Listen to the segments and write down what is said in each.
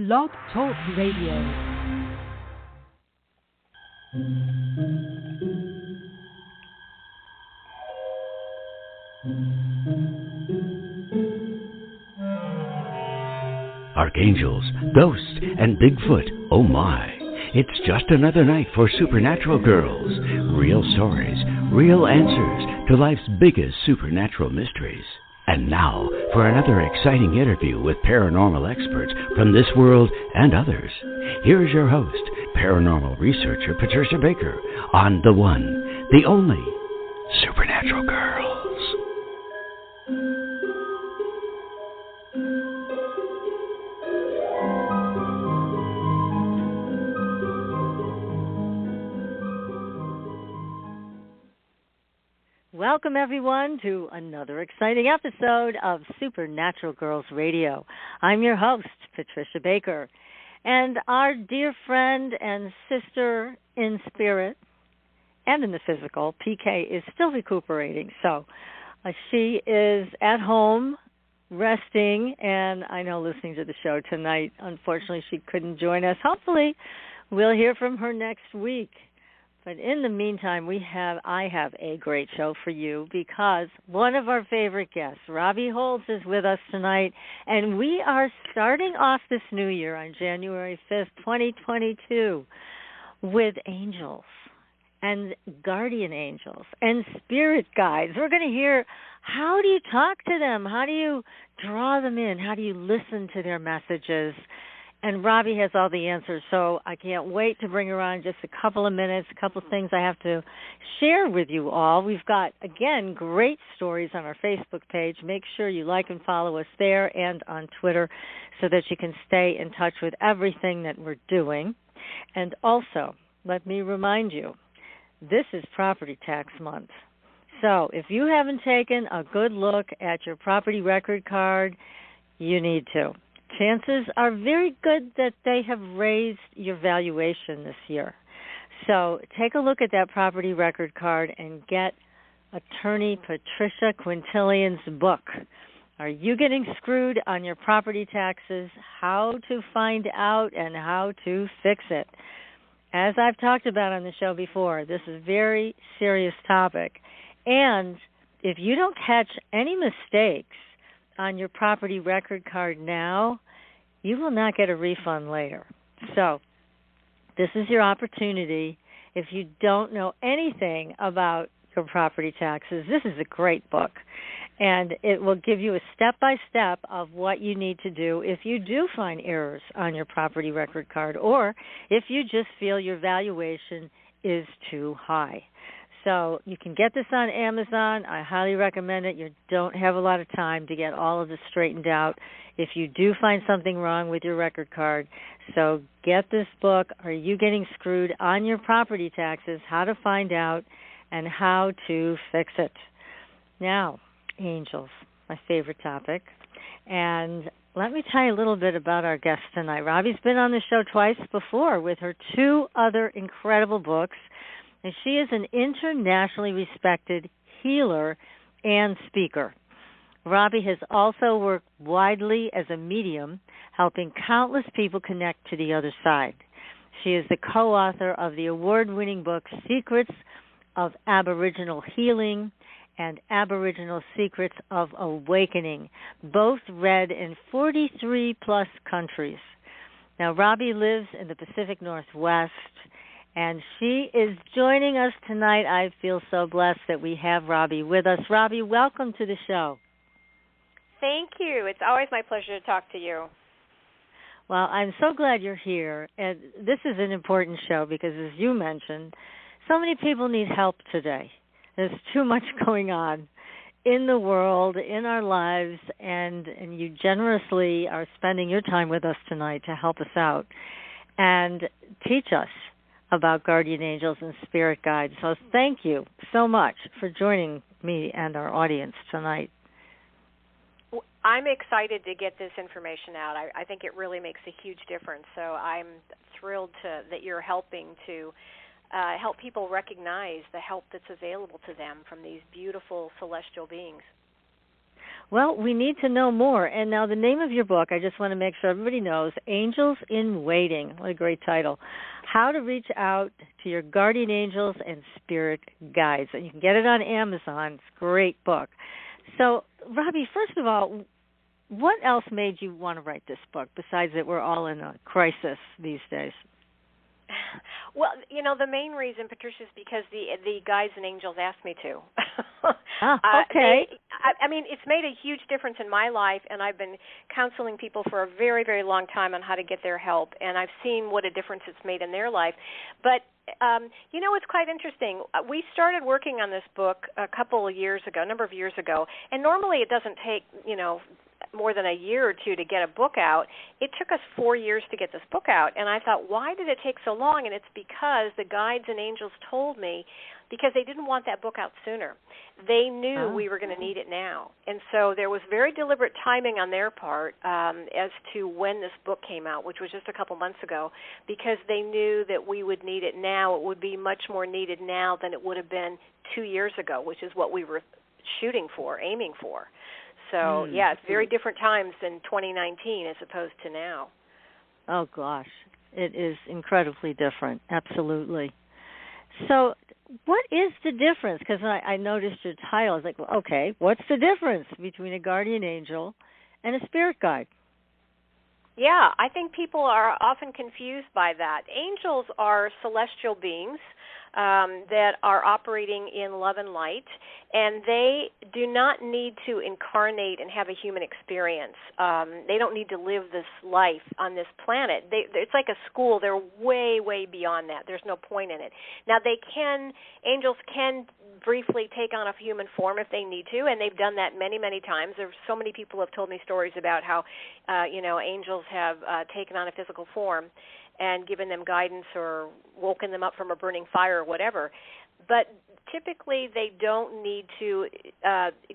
Blog Talk Radio. Archangels, ghosts, and Bigfoot, oh my. It's just another night for Supernatural Girls. Real stories, real answers to life's biggest supernatural mysteries. And now for another exciting interview with paranormal experts from this world and others. Here's your host, paranormal researcher Patricia Baker, on the one, the only Supernatural Girls. Welcome, everyone, to another exciting episode of Supernatural Girls Radio. I'm your host, Patricia Baker, and our dear friend and sister in spirit and in the physical, PK, is still recuperating. So she is at home resting, and I know listening to the show tonight. Unfortunately, she couldn't join us. Hopefully, we'll hear from her next week. But in the meantime, I have a great show for you because one of our favorite guests, Robbie Holz, is with us tonight, and we are starting off this new year on January 5th, 2022, with angels and guardian angels and spirit guides. We're going to hear, how do you talk to them? How do you draw them in? How do you listen to their messages? And Robbie has all the answers, so I can't wait to bring her on just a couple of minutes, a couple of things I have to share with you all. We've got, again, great stories on our Facebook page. Make sure you like and follow us there and on Twitter so that you can stay in touch with everything that we're doing. And also, let me remind you, this is property tax month. So if you haven't taken a good look at your property record card, you need to. Chances are very good that they have raised your valuation this year. So take a look at that property record card and get attorney Patricia Quintilian's book. Are you getting screwed on your property taxes? How to find out and how to fix it. As I've talked about on the show before, this is a very serious topic. And if you don't catch any mistakes on your property record card now, you will not get a refund later. So this is your opportunity. If you don't know anything about your property taxes, this is a great book. And it will give you a step-by-step of what you need to do if you do find errors on your property record card or if you just feel your valuation is too high. So you can get this on Amazon. I highly recommend it. You don't have a lot of time to get all of this straightened out if you do find something wrong with your record card. So get this book, Are You Getting Screwed on Your Property Taxes? How to Find Out and How to Fix It. Now, angels, my favorite topic. And let me tell you a little bit about our guest tonight. Robbie's been on the show twice before with her two other incredible books. And she is an internationally respected healer and speaker. Robbie has also worked widely as a medium, helping countless people connect to the other side. She is the co-author of the award-winning book Secrets of Aboriginal Healing and Aboriginal Secrets of Awakening, both read in 43-plus countries. Now, Robbie lives in the Pacific Northwest, and she is joining us tonight. I feel so blessed that we have Robbie with us. Robbie, welcome to the show. Thank you. It's always my pleasure to talk to you. Well, I'm so glad you're here. And this is an important show because, as you mentioned, so many people need help today. There's too much going on in the world, in our lives, and you generously are spending your time with us tonight to help us out and teach us about guardian angels and spirit guides. So thank you so much for joining me and our audience tonight. I'm excited to get this information out. I think it really makes a huge difference. So I'm thrilled that you're helping to help people recognize the help that's available to them from these beautiful celestial beings. Well, we need to know more. And now the name of your book, I just want to make sure everybody knows, Angels in Waiting. What a great title. How to Reach Out to Your Guardian Angels and Spirit Guides. And you can get it on Amazon. It's a great book. So, Robbie, first of all, what else made you want to write this book, besides that we're all in a crisis these days? Well, the main reason, Patricia, is because the guides and angels asked me to. Okay. I mean, it's made a huge difference in my life, and I've been counseling people for a very, very long time on how to get their help, and I've seen what a difference it's made in their life. But it's quite interesting. We started working on this book a number of years ago, and normally it doesn't take, more than a year or two to get a book out. It took us 4 years to get this book out, and I thought, why did it take so long? And it's because the guides and angels told me, because they didn't want that book out sooner. They knew we were going to need it now. And so there was very deliberate timing on their part as to when this book came out, which was just a couple months ago, because they knew that we would need it now. It would be much more needed now than it would have been 2 years ago, which is what we were aiming for. So, it's very different times than 2019 as opposed to now. Oh, gosh. It is incredibly different. Absolutely. So what is the difference? Because I noticed your title. I was like, well, okay, what's the difference between a guardian angel and a spirit guide? Yeah, I think people are often confused by that. Angels are celestial beings that are operating in love and light, and they do not need to incarnate and have a human experience. They don't need to live this life on this planet. It's like a school. They're way, way beyond that. There's no point in it. Now, angels can briefly take on a human form if they need to, and they've done that many, many times. There's so many people have told me stories about how, angels have taken on a physical form and given them guidance or woken them up from a burning fire or whatever. But typically, they don't need to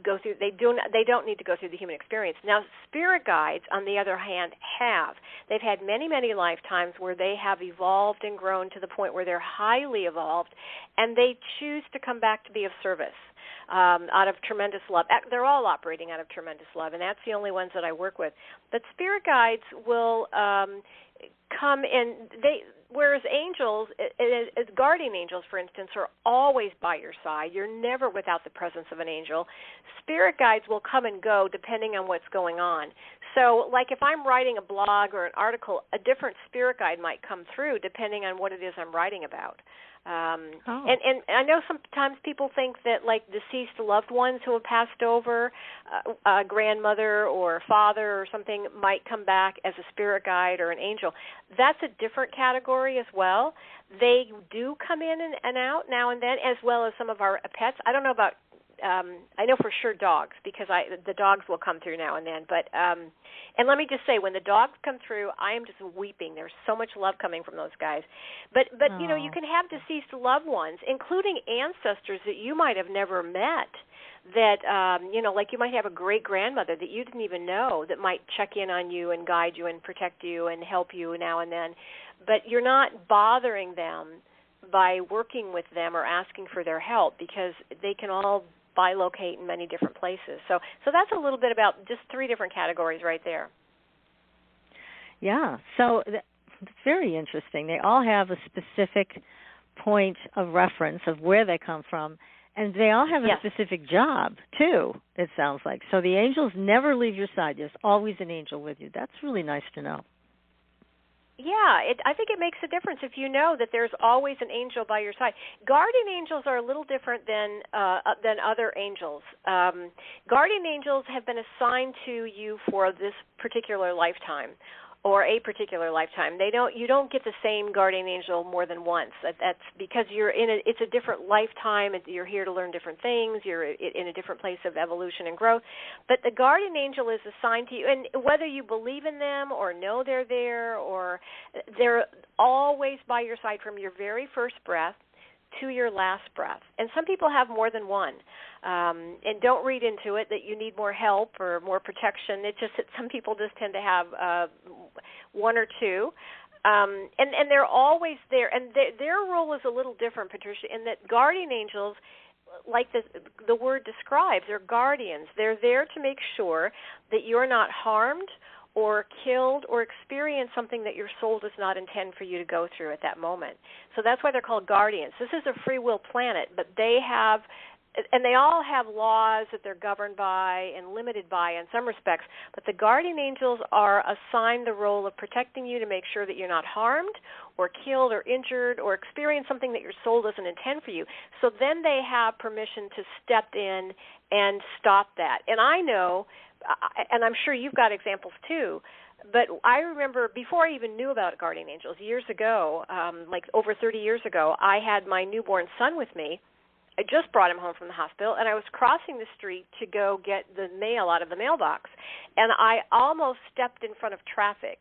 go through. They don't need to go through the human experience. Now, spirit guides, on the other hand, have. They've had many, many lifetimes where they have evolved and grown to the point where they're highly evolved, and they choose to come back to be of service. Out of tremendous love. They're all operating out of tremendous love, and that's the only ones that I work with. But spirit guides will come in. Whereas angels, as guardian angels, for instance, are always by your side. You're never without the presence of an angel. Spirit guides will come and go depending on what's going on. So, like if I'm writing a blog or an article, a different spirit guide might come through depending on what it is I'm writing about. And I know sometimes people think that like deceased loved ones who have passed over, a grandmother or father or something might come back as a spirit guide or an angel. That's a different category as well. They do come in and out now and then, as well as some of our pets. I don't know about I know for sure dogs, because the dogs will come through now and then. But and let me just say, when the dogs come through, I am just weeping. There's so much love coming from those guys. But you can have deceased loved ones, including ancestors that you might have never met. That like you might have a great grandmother that you didn't even know that might check in on you and guide you and protect you and help you now and then. But you're not bothering them by working with them or asking for their help, because they can all bilocate in many different places. So that's a little bit about just 3 different categories right there. Yeah, so it's very interesting. They all have a specific point of reference of where they come from, and they all have a specific job, too, it sounds like. So the angels never leave your side. There's always an angel with you. That's really nice to know. Yeah, I think it makes a difference if you know that there's always an angel by your side. Guardian angels are a little different than other angels. Guardian angels have been assigned to you for this particular lifetime, or a particular lifetime. You don't get the same guardian angel more than once. That's because it's a different lifetime. You're here to learn different things. You're in a different place of evolution and growth. But the guardian angel is assigned to you, and whether you believe in them or know they're there, or they're always by your side from your very first breath to your last breath. And some people have more than one. And don't read into it that you need more help or more protection. It's just that some people just tend to have 1 or 2. And they're always there. And their role is a little different, Patricia, in that guardian angels, like the word describes, they're guardians. They're there to make sure that you're not harmed or killed or experience something that your soul does not intend for you to go through at that moment. So that's why they're called guardians. This is a free will planet, but they have, and they all have laws that they're governed by and limited by in some respects, but the guardian angels are assigned the role of protecting you to make sure that you're not harmed or killed or injured or experience something that your soul doesn't intend for you. So then they have permission to step in and stop that. And I know, and I'm sure you've got examples too, but I remember before I even knew about guardian angels, years ago, like over 30 years ago, I had my newborn son with me. I just brought him home from the hospital, and I was crossing the street to go get the mail out of the mailbox, and I almost stepped in front of traffic,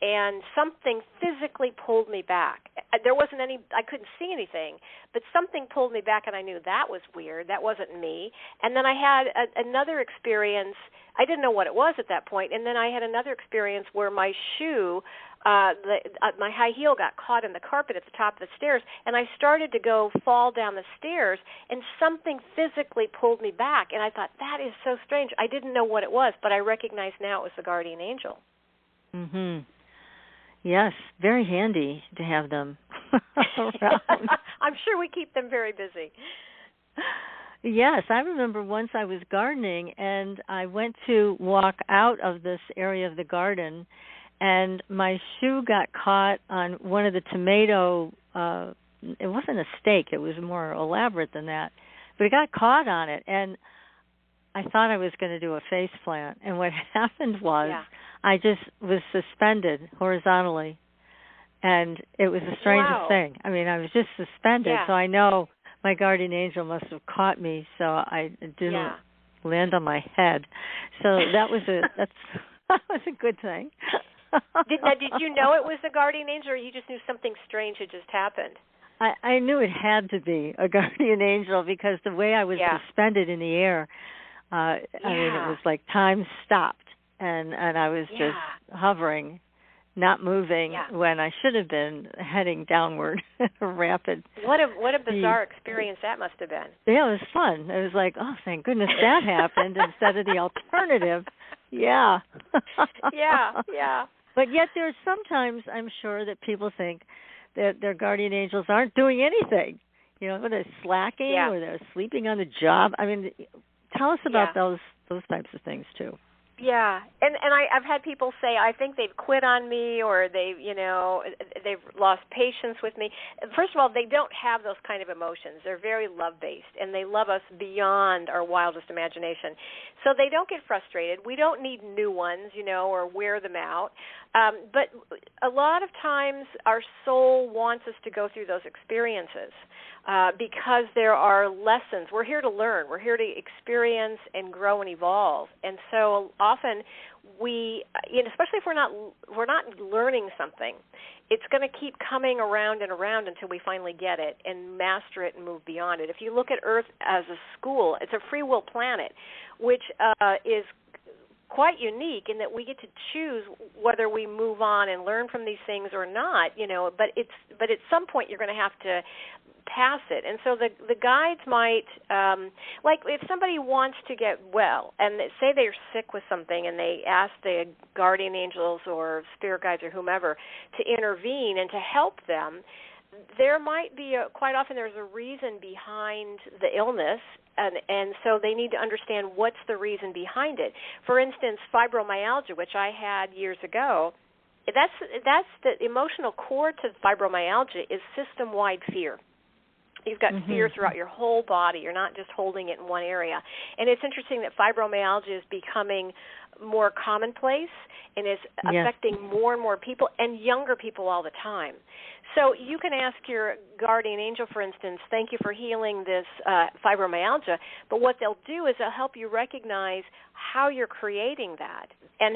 and something physically pulled me back. There wasn't any, I couldn't see anything, but something pulled me back, and I knew that was weird. That wasn't me. And then I had another experience. I didn't know what it was at that point, and then I had another experience where my shoe, my high heel got caught in the carpet at the top of the stairs, and I started to fall down the stairs, and something physically pulled me back, and I thought, that is so strange. I didn't know what it was, but I recognize now it was the guardian angel. Mhm. Yes, very handy to have them around. I'm sure we keep them very busy. Yes, I remember once I was gardening, and I went to walk out of this area of the garden, and my shoe got caught on one of the tomato, it wasn't a stake, it was more elaborate than that, but it got caught on it, and I thought I was going to do a face plant, and what happened was I just was suspended horizontally, and it was the strangest thing. I mean, I was just suspended, so I know my guardian angel must have caught me, so I didn't land on my head. So that was that was a good thing. Did you know it was the guardian angel, or you just knew something strange had just happened? I knew it had to be a guardian angel because the way I was suspended in the air, I mean, it was like time stopped, and I was just hovering, not moving when I should have been heading downward, rapid. What a bizarre experience that must have been. Yeah, it was fun. It was like, oh, thank goodness that happened instead of the alternative. Yeah. Yeah. But yet there's sometimes, I'm sure, that people think that their guardian angels aren't doing anything. You know, they're slacking or they're sleeping on the job. I mean, tell us about those types of things too. Yeah, and I've had people say, I think they've quit on me, or they've lost patience with me. First of all, they don't have those kind of emotions. They're very love-based, and they love us beyond our wildest imagination. So they don't get frustrated. We don't need new ones, or wear them out. But a lot of times our soul wants us to go through those experiences because there are lessons. We're here to learn. We're here to experience and grow and evolve. And so often we, especially if we're not learning something, it's going to keep coming around and around until we finally get it and master it and move beyond it. If you look at Earth as a school, it's a free will planet, which is quite unique in that we get to choose whether we move on and learn from these things or not, but at some point you're going to have to pass it. And so the guides might, like if somebody wants to get well and say they're sick with something and they ask the guardian angels or spirit guides or whomever to intervene and to help them, there might be quite often there's a reason behind the illness, and so they need to understand what's the reason behind it. For instance, fibromyalgia, which I had years ago, that's the emotional core to fibromyalgia is system-wide fear. You've got fear throughout your whole body. You're not just holding it in one area. And it's interesting that fibromyalgia is becoming more commonplace and is affecting more and more people and younger people all the time. So you can ask your guardian angel, for instance, thank you for healing this fibromyalgia, but what they'll do is they'll help you recognize how you're creating that and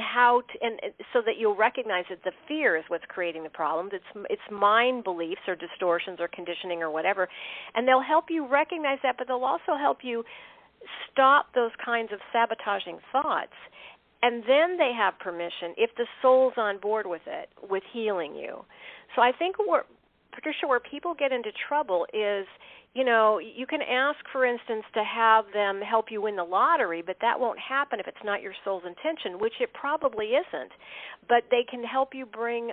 so that you'll recognize that the fear is what's creating the problem. It's mind beliefs or distortions or conditioning or whatever, and they'll help you recognize that, but they'll also help you stop those kinds of sabotaging thoughts. And then they have permission, if the soul's on board with it, with healing you. So I think Patricia, where people get into trouble is, you can ask, for instance, to have them help you win the lottery, but that won't happen if it's not your soul's intention, which it probably isn't. But they can help you bring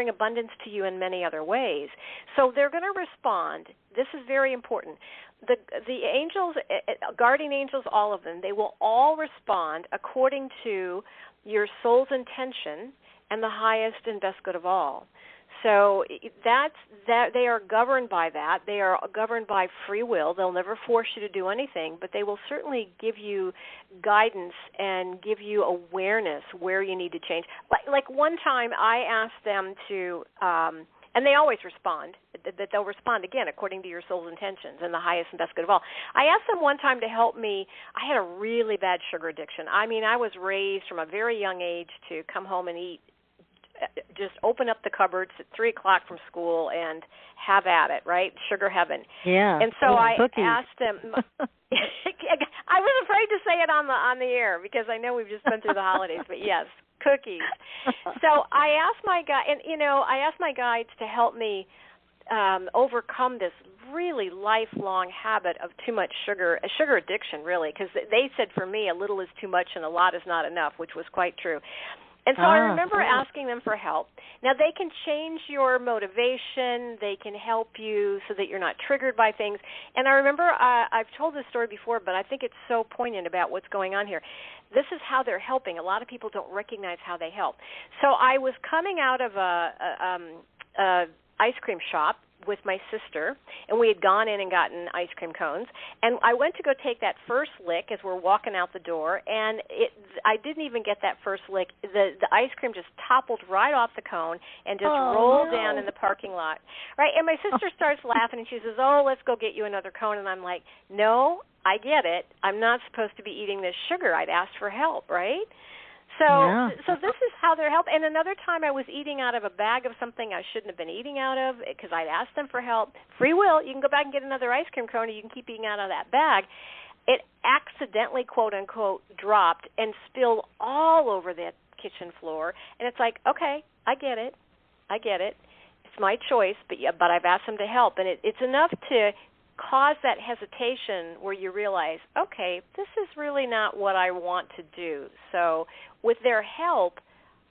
abundance to you in many other ways. So they're going to respond. This is very important. The angels, guardian angels, all of them, they will all respond according to your soul's intention and the highest and best good of all. So they are governed by that. They are governed by free will. They'll never force you to do anything, but they will certainly give you guidance and give you awareness where you need to change. Like one time I asked them to, and they always respond, that they'll respond again according to your soul's intentions and the highest and best good of all. I asked them one time to help me. I had a really bad sugar addiction. I mean, I was raised from a very young age to come home and eat, just open up the cupboards at 3 o'clock from school and have at it, right? Sugar heaven. Yeah. And so I cookies. Asked them. I was afraid to say it on the air because I know we've just been through the holidays, but yes, cookies. So I asked my guide, and I asked my guides to help me overcome this really lifelong habit of too much sugar, a sugar addiction, really, because they said for me a little is too much and a lot is not enough, which was quite true. And so I remember asking them for help. Now, they can change your motivation. They can help you so that you're not triggered by things. And I remember I've told this story before, but I think it's so poignant about what's going on here. This is how they're helping. A lot of people don't recognize how they help. So I was coming out of a ice cream shop with my sister, and we had gone in and gotten ice cream cones. And I went to go take that first lick as we're walking out the door, and I didn't even get that first lick. The ice cream just toppled right off the cone and just rolled down in the parking lot. Right? And my sister starts laughing, and she says, "Oh, let's go get you another cone." And I'm like, "No, I get it. I'm not supposed to be eating this sugar. I'd asked for help," right? So this is how they're helping. And another time I was eating out of a bag of something I shouldn't have been eating out of because I'd asked them for help. Free will, you can go back and get another ice cream cone or you can keep eating out of that bag. It accidentally, quote unquote, dropped and spilled all over the kitchen floor. And it's like, okay, I get it. It's my choice, but I've asked them to help. And it's enough to cause that hesitation where you realize, okay, this is really not what I want to do. So with their help,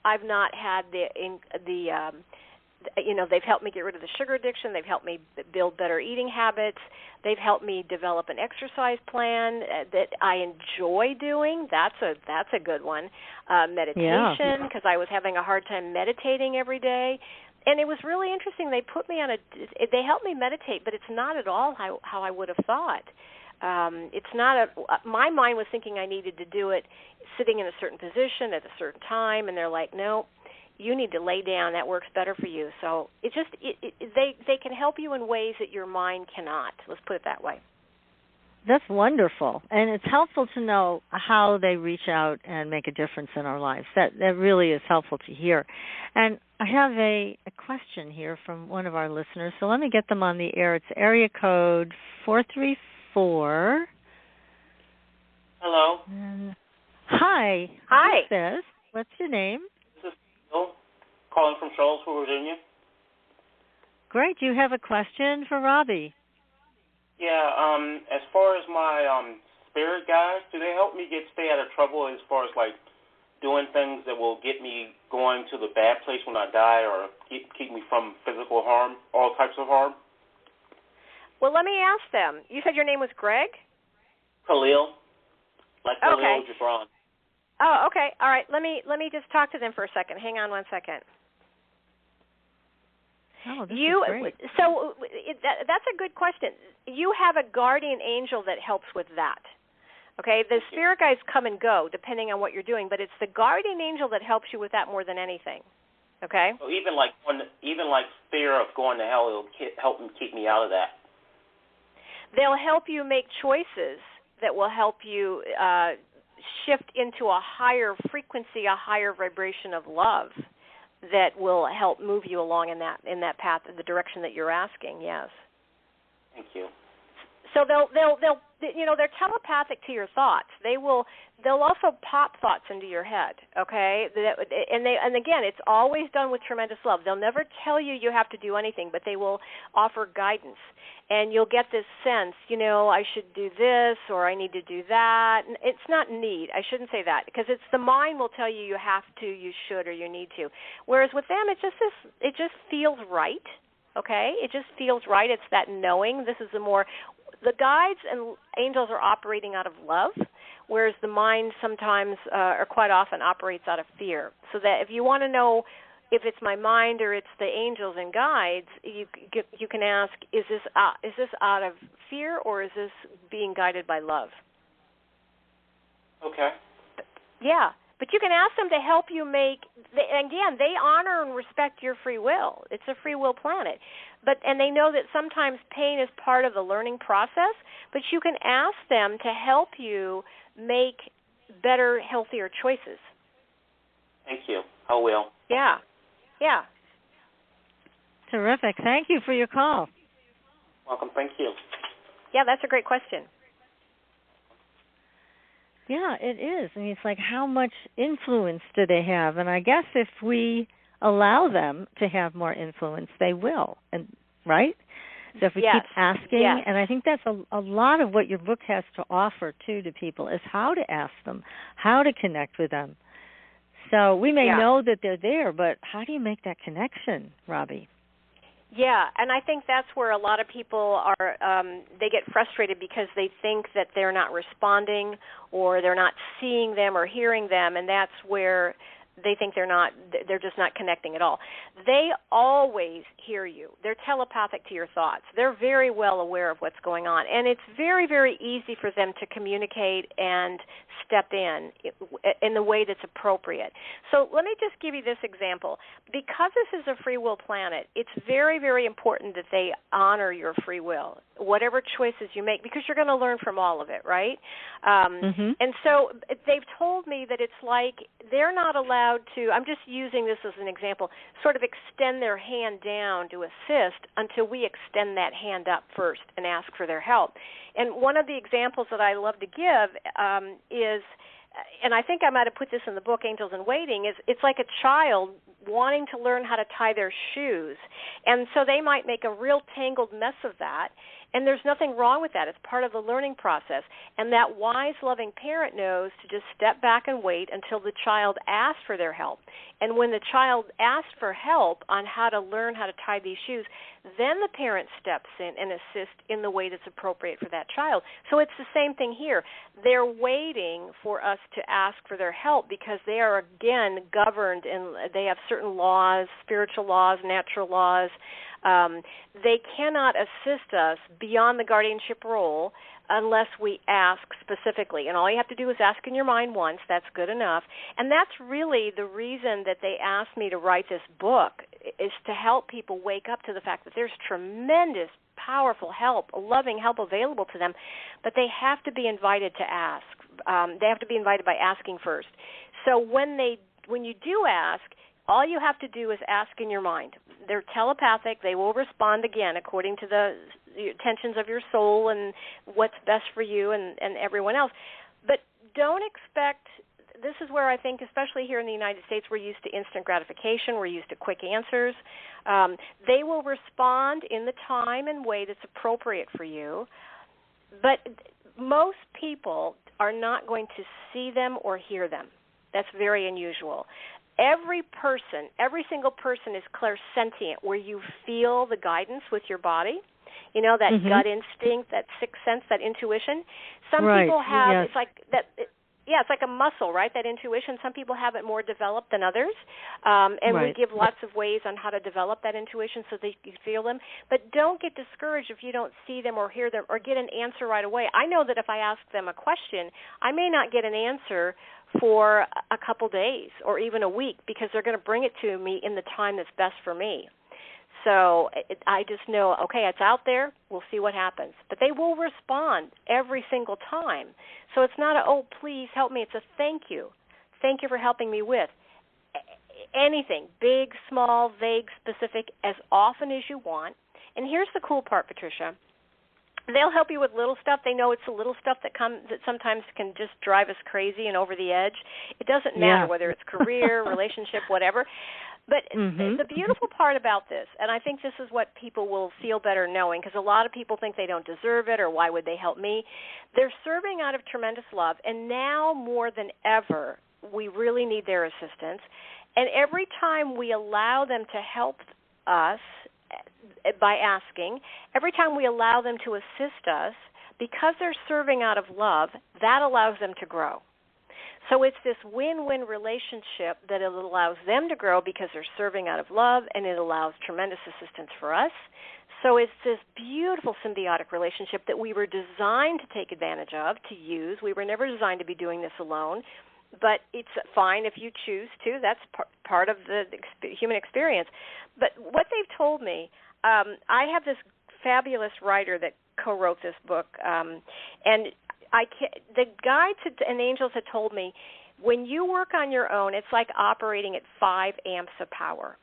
I've not had they've helped me get rid of the sugar addiction. They've helped me build better eating habits. They've helped me develop an exercise plan that I enjoy doing. That's a good one. Meditation, because I was having a hard time meditating every day. And it was really interesting. They they helped me meditate, but it's not at all how I would have thought. It's not my mind was thinking I needed to do it sitting in a certain position at a certain time, and they're like, no, you need to lay down. That works better for you. So they can help you in ways that your mind cannot. Let's put it that way. That's wonderful. And it's helpful to know how they reach out and make a difference in our lives. That really is helpful to hear. And I have a question here from one of our listeners, so let me get them on the air. It's area code 434. Hello. Hi. Hi. Who's this? What's your name? This is Bill, calling from Charlottesville, Virginia. Great. Do you have a question for Robbie? Yeah, as far as my spirit guides, do they help me stay out of trouble as far as, like, doing things that will get me going to the bad place when I die or keep me from physical harm, all types of harm? Well, let me ask them. You said your name was Greg? Khalil. Like Khalil Okay. Gibran. Oh, okay. All right. Let me just talk to them for a second. Hang on one second. Oh, this is great. So that's a good question. You have a guardian angel that helps with that. Okay, the spirit guides come and go depending on what you're doing, but it's the guardian angel that helps you with that more than anything. Okay. So even like fear of going to hell, it'll help keep me out of that. They'll help you make choices that will help you shift into a higher frequency, a higher vibration of love that will help move you along in that path, in the direction that you're asking. Yes. Thank you. So they're telepathic to your thoughts. They'll also pop thoughts into your head, okay? And again, it's always done with tremendous love. They'll never tell you you have to do anything, but they will offer guidance. And you'll get this sense, I should do this or I need to do that. And it's not need. I shouldn't say that, because it's the mind will tell you you have to, you should, or you need to. Whereas with them, it just feels right, okay? It just feels right. It's that knowing. The guides and angels are operating out of love, whereas the mind sometimes, or quite often, operates out of fear. So that if you want to know if it's my mind or it's the angels and guides, you can ask, is this out of fear or is this being guided by love? Okay. Yeah. But you can ask them to help you they honor and respect your free will. It's a free will planet. And they know that sometimes pain is part of the learning process, but you can ask them to help you make better, healthier choices. Thank you. I will. Yeah. Yeah. Terrific. Thank you for your call. Welcome. Thank you. Yeah, that's a great question. Yeah, it is. I mean, it's like, how much influence do they have? And I guess if we allow them to have more influence, they will. And right? So if we keep asking, and I think that's a lot of what your book has to offer, too, to people, is how to ask them, how to connect with them. So we may know that they're there, but how do you make that connection, Robbie? Yeah, and I think that's where a lot of people are, they get frustrated because they think that they're not responding or they're not seeing them or hearing them, and that's where they think they're just not connecting at all. They always hear you. They're telepathic to your thoughts. They're very well aware of what's going on, and it's very, very easy for them to communicate and step in the way that's appropriate. So let me just give you this example. Because this is a free will planet, it's very, very important that they honor your free will, whatever choices you make, because you're going to learn from all of it, right? And so they've told me that it's like they're not allowed to, I'm just using this as an example, sort of extend their hand down to assist until we extend that hand up first and ask for their help. And one of the examples that I love to give is, and I think I might have put this in the book, Angels in Waiting, is it's like a child wanting to learn how to tie their shoes. And so they might make a real tangled mess of that. And there's nothing wrong with that. It's part of the learning process. And that wise, loving parent knows to just step back and wait until the child asks for their help. And when the child asks for help on how to learn how to tie these shoes, then the parent steps in and assists in the way that's appropriate for that child. So it's the same thing here. They're waiting for us to ask for their help because they are, again, governed, and they have certain laws, spiritual laws, natural laws. They cannot assist us beyond the guardianship role unless we ask specifically. And all you have to do is ask in your mind once. That's good enough. And that's really the reason that they asked me to write this book, is to help people wake up to the fact that there's tremendous, powerful help, loving help available to them, but they have to be invited to ask. They have to be invited by asking first. So when you do ask, all you have to do is ask in your mind. They're telepathic. They will respond again according to the intentions of your soul and what's best for you and everyone else. But don't expect, this is where I think, especially here in the United States, we're used to instant gratification. We're used to quick answers. They will respond in the time and way that's appropriate for you. But most people are not going to see them or hear them. That's very unusual. Every single person is clairsentient, where you feel the guidance with your body. You know, that gut instinct, that sixth sense, that intuition. Some people have, it's like that. It's like a muscle, right? That intuition. Some people have it more developed than others, and we give lots of ways on how to develop that intuition so that you feel them. But don't get discouraged if you don't see them or hear them or get an answer right away. I know that if I ask them a question, I may not get an answer for a couple days or even a week, because they're going to bring it to me in the time that's best for me. So I just know, okay, it's out there. We'll see what happens. But they will respond every single time. So it's not oh, please help me. It's a thank you. Thank you for helping me with anything, big, small, vague, specific, as often as you want. And here's the cool part, Patricia. They'll help you with little stuff. They know it's the little stuff that sometimes can just drive us crazy and over the edge. It doesn't matter whether it's career, relationship, whatever. But the beautiful part about this, and I think this is what people will feel better knowing, because a lot of people think they don't deserve it or why would they help me. They're serving out of tremendous love, and now more than ever, we really need their assistance. And every time we allow them to help us by asking, every time we allow them to assist us, because they're serving out of love, that allows them to grow. So it's this win-win relationship that it allows them to grow because they're serving out of love, and it allows tremendous assistance for us. So it's this beautiful symbiotic relationship that we were designed to take advantage of, to use. We were never designed to be doing this alone, but it's fine if you choose to. That's part of the human experience. But what they've told me, I have this fabulous writer that co-wrote this book, and the guides and angels had told me, when you work on your own, it's like operating at 5 amps of power.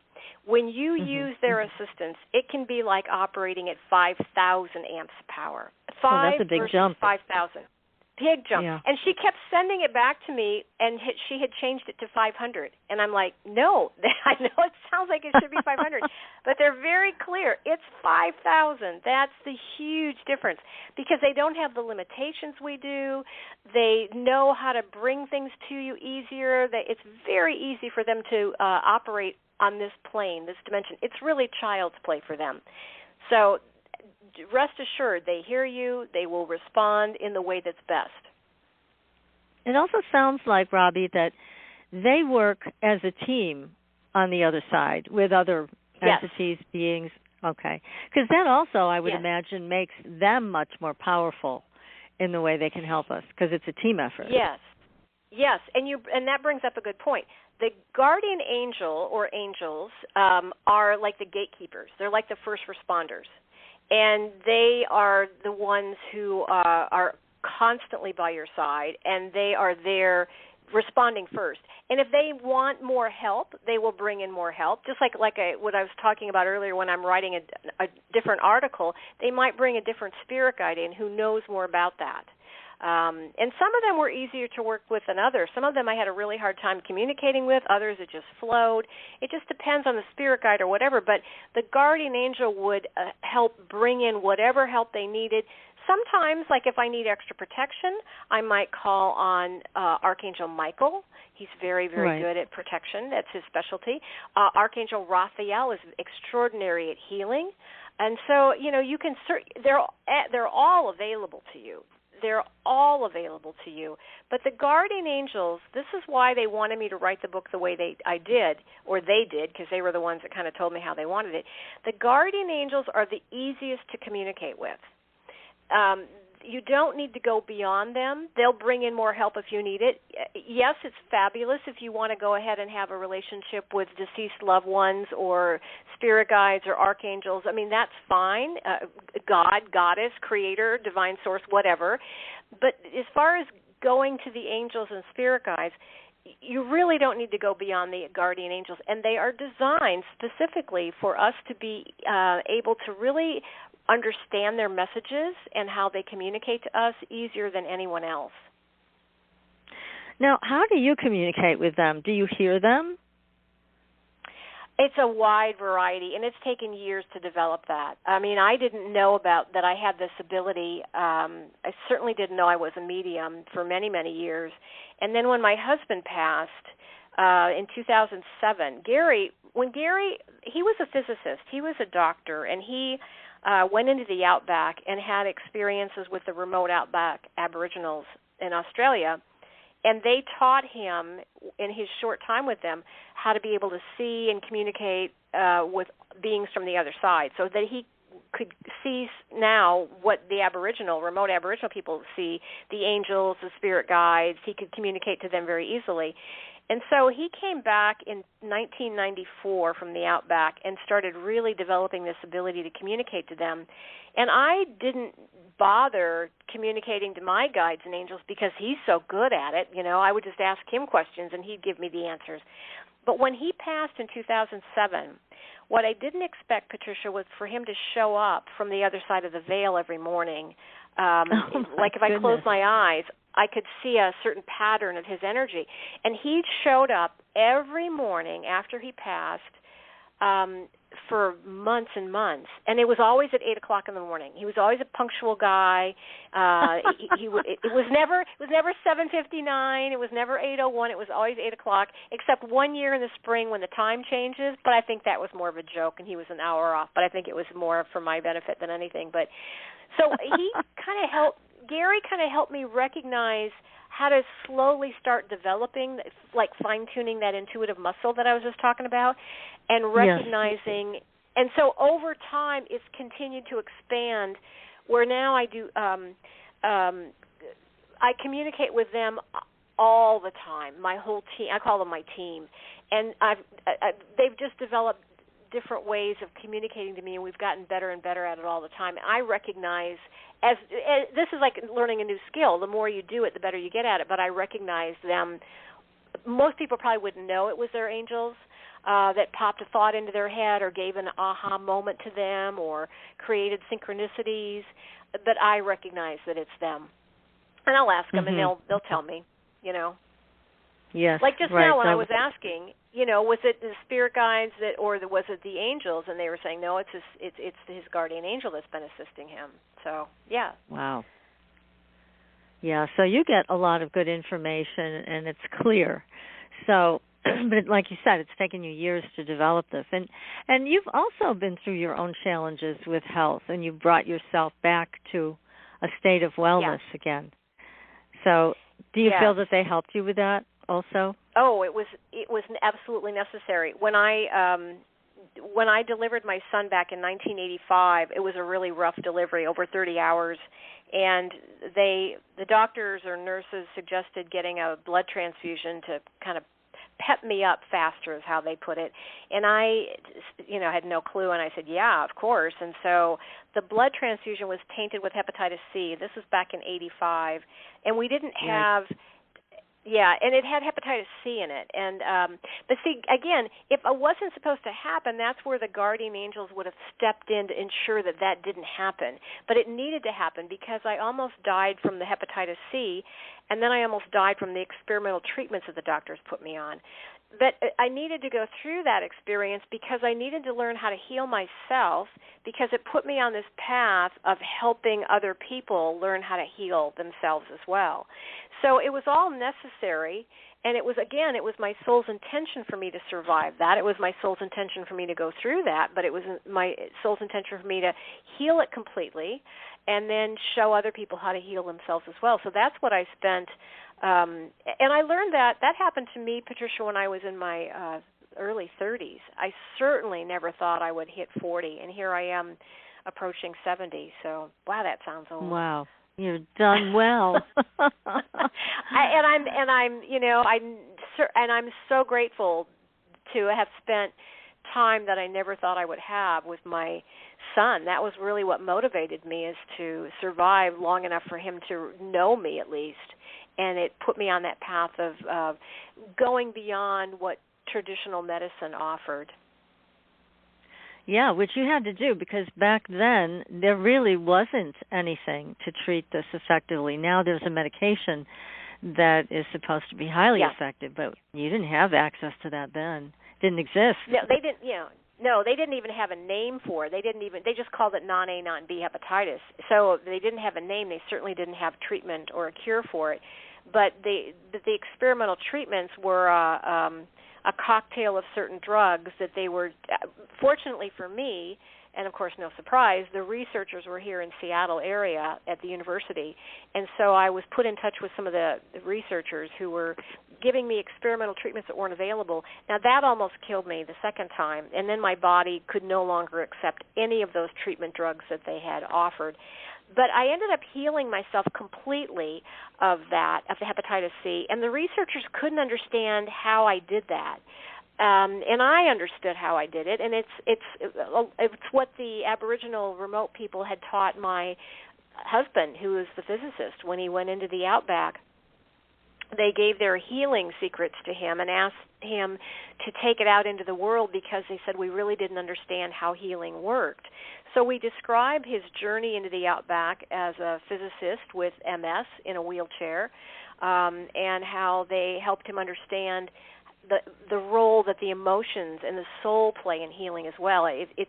When you use their assistance, it can be like operating at 5,000 amps of power. 5 that's a big versus jump. 5,000. Big jump. Yeah. And she kept sending it back to me, and she had changed it to 500. And I'm like, no, I know it sounds like it should be 500, but they're very clear. It's 5,000. That's the huge difference, because they don't have the limitations we do. They know how to bring things to you easier. It's very easy for them to operate on this plane, this dimension. It's really child's play for them. So rest assured, they hear you. They will respond in the way that's best. It also sounds like, Robbie, that they work as a team on the other side with other entities, beings. Okay. Because that also, I would imagine, makes them much more powerful in the way they can help us, because it's a team effort. Yes, and that brings up a good point. The guardian angel or angels are like the gatekeepers. They're like the first responders. And they are the ones who are constantly by your side, and they are there responding first. And if they want more help, they will bring in more help. Just like what I was talking about earlier when I'm writing a different article, they might bring a different spirit guide in who knows more about that. And some of them were easier to work with than others. Some of them I had a really hard time communicating with. Others it just flowed. It just depends on the spirit guide or whatever. But the guardian angel would help bring in whatever help they needed. Sometimes, like if I need extra protection, I might call on Archangel Michael. He's very, very good at protection. That's his specialty. Archangel Raphael is extraordinary at healing. And so, you can they're all available to you. They're all available to you. But the guardian angels, this is why they wanted me to write the book the way they did, because they were the ones that kind of told me how they wanted it. The guardian angels are the easiest to communicate with. You don't need to go beyond them. They'll bring in more help if you need it. Yes, it's fabulous if you want to go ahead and have a relationship with deceased loved ones or spirit guides or archangels. I mean, that's fine. God, goddess, creator, divine source, whatever. But as far as going to the angels and spirit guides, you really don't need to go beyond the guardian angels. And they are designed specifically for us to be able to really understand their messages and how they communicate to us easier than anyone else. Now, how do you communicate with them? Do you hear them? It's a wide variety, and it's taken years to develop that. I mean, I didn't know about that I had this ability. I certainly didn't know I was a medium for many, many years. And then when my husband passed in 2007, Gary, he was a physicist. He was a doctor, and he went into the outback and had experiences with the remote outback Aboriginals in Australia, and they taught him in his short time with them how to be able to see and communicate with beings from the other side, so that he could see now what the remote Aboriginal people see, the angels, the spirit guides. He could communicate to them very easily. And so he came back in 1994 from the outback and started really developing this ability to communicate to them. And I didn't bother communicating to my guides and angels because he's so good at it. I would just ask him questions and he'd give me the answers. But when he passed in 2007, What I didn't expect, Patricia, was for him to show up from the other side of the veil every morning. Like if I closed my eyes, I could see a certain pattern of his energy. And he showed up every morning after he passed for months and months. And it was always at 8 o'clock in the morning. He was always a punctual guy. It was never 7:59. It was never 8:01. It was always 8 o'clock, except one year in the spring when the time changes. But I think that was more of a joke, and he was an hour off. But I think it was more for my benefit than anything. But so Gary kind of helped me recognize how to slowly start developing, like fine-tuning that intuitive muscle that I was just talking about, and recognizing. Yes. And so over time, it's continued to expand, where now I do. I communicate with them all the time. My whole team. I call them my team, and they've just developed different ways of communicating to me, and we've gotten better and better at it all the time. I recognize, as this is like learning a new skill. The more you do it, the better you get at it. But I recognize them. Most people probably wouldn't know it was their angels that popped a thought into their head or gave an aha moment to them or created synchronicities. But I recognize that it's them, and I'll ask them, and they'll tell me. Yes. Like just now when I was asking, was it the spirit guides or was it the angels? And they were saying, no, it's his guardian angel that's been assisting him. So, yeah. Wow. Yeah, so you get a lot of good information, and it's clear. So, but like you said, it's taken you years to develop this. And you've also been through your own challenges with health, and you've brought yourself back to a state of wellness again. So do you feel that they helped you with that also? Oh, it was absolutely necessary. When I delivered my son back in 1985, it was a really rough delivery, over 30 hours, and the doctors or nurses suggested getting a blood transfusion to kind of pep me up faster, is how they put it. And I, had no clue, and I said, yeah, of course. And so the blood transfusion was tainted with hepatitis C. This was back in 85, and we didn't have... Yeah, and it had hepatitis C in it. And but see, again, if it wasn't supposed to happen, that's where the guardian angels would have stepped in to ensure that that didn't happen. But it needed to happen because I almost died from the hepatitis C, and then I almost died from the experimental treatments that the doctors put me on. But I needed to go through that experience because I needed to learn how to heal myself, because it put me on this path of helping other people learn how to heal themselves as well. So it was all necessary, and it was my soul's intention for me to survive that. It was my soul's intention for me to go through that, but it was my soul's intention for me to heal it completely and then show other people how to heal themselves as well. So that's what I spent. And I learned that happened to me, Patricia, when I was in my early 30s. I certainly never thought I would hit 40, and here I am approaching 70. So, wow, that sounds old. Wow, you've done well. I'm so grateful to have spent time that I never thought I would have with my son. That was really what motivated me, is to survive long enough for him to know me at least. And it put me on that path of going beyond what traditional medicine offered. Yeah, which you had to do, because back then there really wasn't anything to treat this effectively. Now there's a medication that is supposed to be highly effective, but you didn't have access to that then. It didn't exist. No, they didn't. No, they didn't even have a name for it. They just called it non-A, non-B hepatitis. So they didn't have a name. They certainly didn't have treatment or a cure for it. But the experimental treatments were a cocktail of certain drugs that they were, fortunately for me, and of course no surprise, the researchers were here in Seattle area at the university. And so I was put in touch with some of the researchers who were giving me experimental treatments that weren't available. Now that almost killed me the second time, and then my body could no longer accept any of those treatment drugs that they had offered. But I ended up healing myself completely of the hepatitis C, and the researchers couldn't understand how I did that. And I understood how I did it, and it's what the Aboriginal remote people had taught my husband, who was the physicist, when he went into the outback they gave their healing secrets to him and asked him to take it out into the world because they said we really didn't understand how healing worked. So we describe his journey into the outback as a physicist with MS in a wheelchair, and how they helped him understand the role that the emotions and the soul play in healing as well. If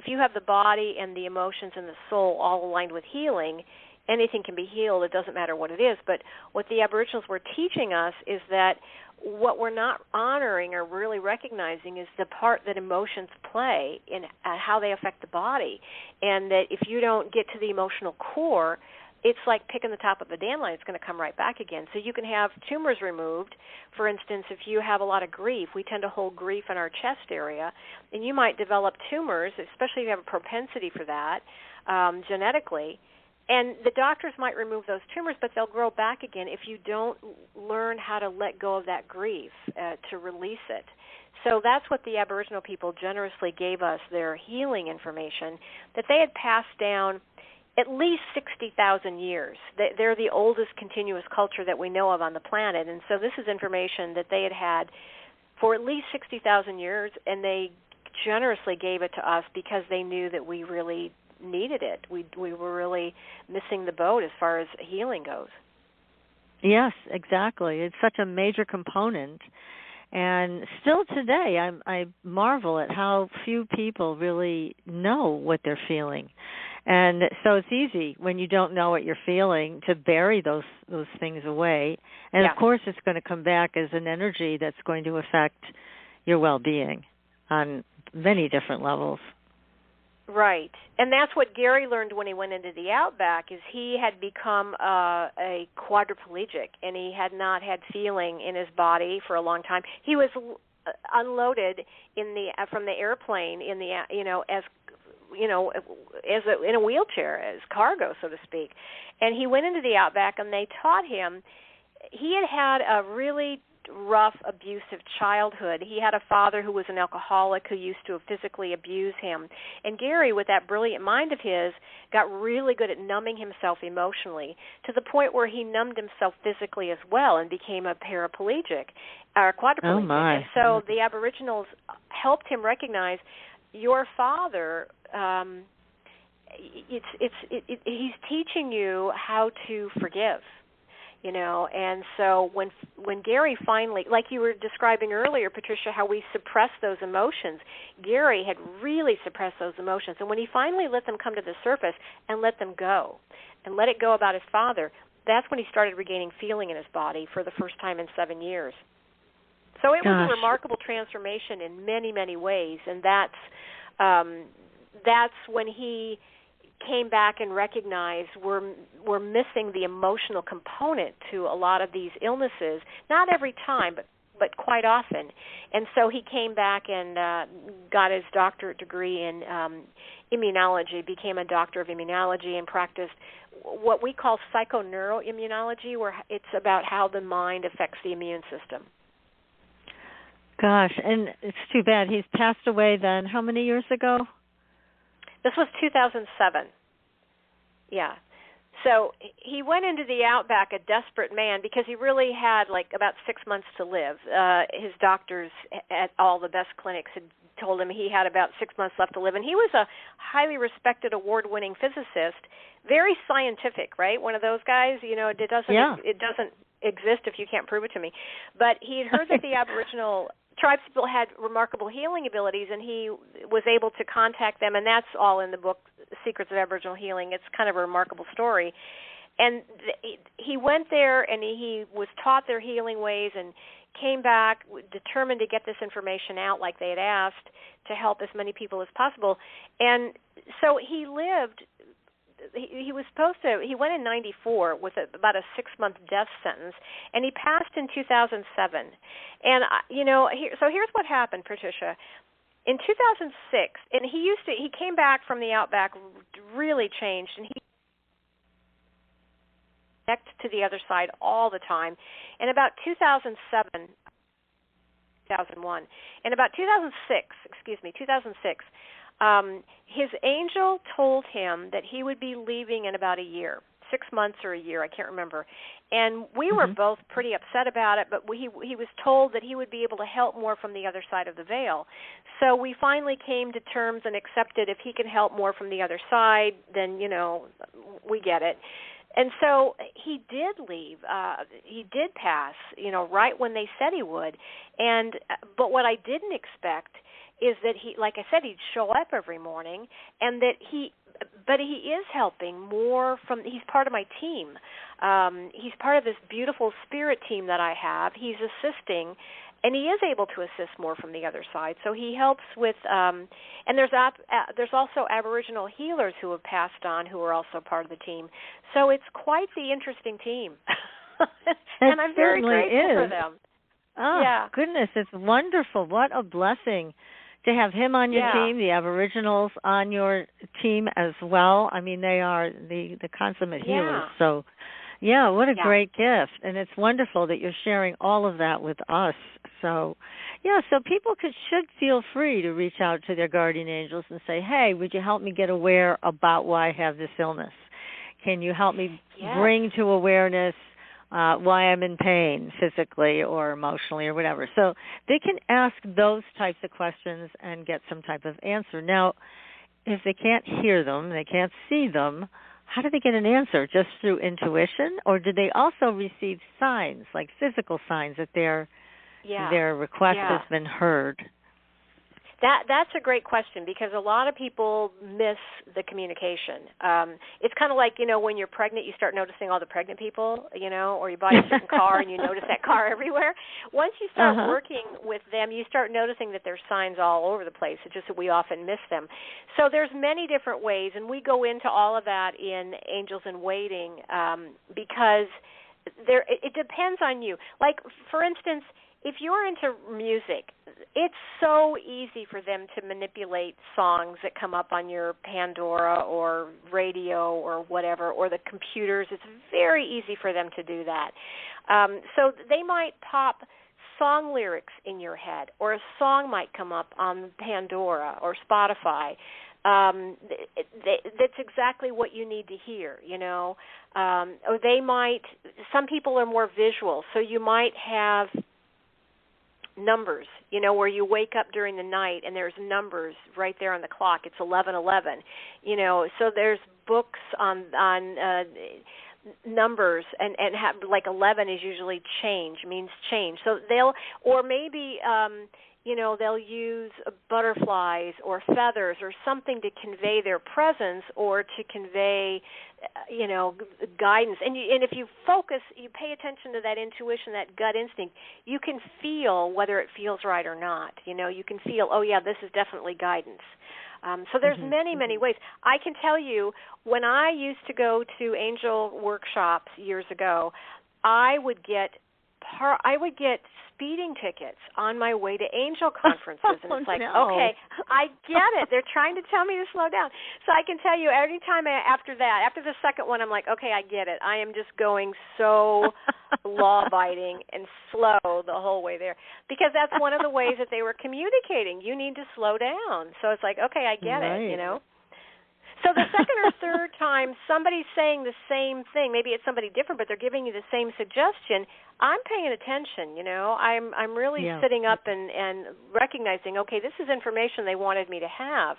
you have the body and the emotions and the soul all aligned with healing, anything can be healed. It doesn't matter what it is. But what the Aboriginals were teaching us is that what we're not honoring or really recognizing is the part that emotions play in how they affect the body, and that if you don't get to the emotional core, it's like picking the top of a dandelion. It's going to come right back again. So you can have tumors removed. For instance, if you have a lot of grief, we tend to hold grief in our chest area, and you might develop tumors, especially if you have a propensity for that genetically. And the doctors might remove those tumors, but they'll grow back again if you don't learn how to let go of that grief, to release it. So that's what the Aboriginal people generously gave us, their healing information, that they had passed down at least 60,000 years. They're the oldest continuous culture that we know of on the planet, and so this is information that they had had for at least 60,000 years, and they generously gave it to us because they knew that we really needed it. We were really missing the boat as far as healing goes. Yes, exactly. It's such a major component. And still today, I marvel at how few people really know what they're feeling. And so it's easy when you don't know what you're feeling to bury those things away. And, Of course, it's going to come back as an energy that's going to affect your well-being on many different levels. Right. And that's what Gary learned when he went into the outback, is he had become a quadriplegic, and he had not had feeling in his body for a long time. He was unloaded from the airplane in a wheelchair, as cargo, so to speak. And he went into the outback, and they taught him. He had a really rough, abusive childhood. He had a father who was an alcoholic who used to physically abuse him. And Gary, with that brilliant mind of his, got really good at numbing himself emotionally to the point where he numbed himself physically as well and became a paraplegic or quadriplegic. Oh my. And so the Aboriginals helped him recognize your father. He's teaching you how to forgive. And so when Gary finally, like you were describing earlier, Patricia, how we suppress those emotions, Gary had really suppressed those emotions. And when he finally let them come to the surface and let them go and let it go about his father, that's when he started regaining feeling in his body for the first time in 7 years. So it was a remarkable transformation in many, many ways. And that's when he came back and recognized we're missing the emotional component to a lot of these illnesses. Not every time, but quite often. And so he came back and got his doctorate degree in immunology, became a doctor of immunology, and practiced what we call psychoneuroimmunology, where it's about how the mind affects the immune system. Gosh, and it's too bad. He's passed away then. How many years ago? This was 2007. Yeah. So he went into the outback a desperate man because he really had about 6 months to live. His doctors at all the best clinics had told him he had about 6 months left to live. And he was a highly respected, award-winning physicist, very scientific, right? One of those guys, it doesn't exist if you can't prove it to me. But he had heard that the Aboriginal tribes people had remarkable healing abilities, and he was able to contact them, and that's all in the book, Secrets of Aboriginal Healing. It's kind of a remarkable story. And he went there, and he was taught their healing ways and came back determined to get this information out like they had asked to help as many people as possible. And so he lived. He went in 94 with about a 6-month death sentence, and he passed in 2007. And, so here's what happened, Patricia. In 2006, and he came back from the outback really changed, and he connected to the other side all the time. In about 2001. In about 2006, his angel told him that he would be leaving in about a year. 6 months or a year, I can't remember. And we were both pretty upset about it, but he was told that he would be able to help more from the other side of the veil. So we finally came to terms and accepted if he can help more from the other side, then, we get it. And so he did leave. He did pass, right when they said he would. But what I didn't expect is that he, like I said, he'd show up every morning, and that he is helping more he's part of my team. He's part of this beautiful spirit team that I have. He's assisting, and he is able to assist more from the other side. So he helps with, and there's also Aboriginal healers who have passed on who are also part of the team. So it's quite the interesting team. And I'm very grateful for them. Oh, yeah. Goodness, it's wonderful. What a blessing to have him on your team, the Aboriginals on your team as well. I mean, they are the consummate healers. So, what a great gift. And it's wonderful that you're sharing all of that with us. So, so people should feel free to reach out to their guardian angels and say, hey, would you help me get aware about why I have this illness? Can you help me bring to awareness why I'm in pain physically or emotionally or whatever. So they can ask those types of questions and get some type of answer. Now, if they can't hear them, they can't see them, how do they get an answer? Just through intuition? Or do they also receive signs, like physical signs that their request has been heard? That's a great question, because a lot of people miss the communication. It's kind of like, when you're pregnant, you start noticing all the pregnant people, or you buy a certain car and you notice that car everywhere. Once you start working with them, you start noticing that there's signs all over the place. It's just that we often miss them. So there's many different ways, and we go into all of that in Angels in Waiting, because it depends on you. Like, for instance, if you're into music, it's so easy for them to manipulate songs that come up on your Pandora or radio or whatever, or the computers. It's very easy for them to do that. So they might pop song lyrics in your head, or a song might come up on Pandora or Spotify. That's exactly what you need to hear, Or they might, some people are more visual, so you might have numbers, where you wake up during the night and there's numbers right there on the clock. It's 11:11, So there's books on numbers, and have, like 11 is usually means change. So they'll use butterflies or feathers or something to convey their presence, or to convey, guidance. And if you focus, you pay attention to that intuition, that gut instinct, you can feel whether it feels right or not. You can feel, oh, yeah, this is definitely guidance. So there's many, many ways. I can tell you, when I used to go to angel workshops years ago, I would get speeding tickets on my way to angel conferences, and it's like, okay, I get it. They're trying to tell me to slow down. So I can tell you, every time after the second one, I'm like, okay, I get it. I am just going so law-abiding and slow the whole way there, because that's one of the ways that they were communicating. You need to slow down. So it's like, okay, I get it, So the second or third time somebody's saying the same thing, maybe it's somebody different, but they're giving you the same suggestion, I'm paying attention, I'm really sitting up and recognizing, okay, this is information they wanted me to have.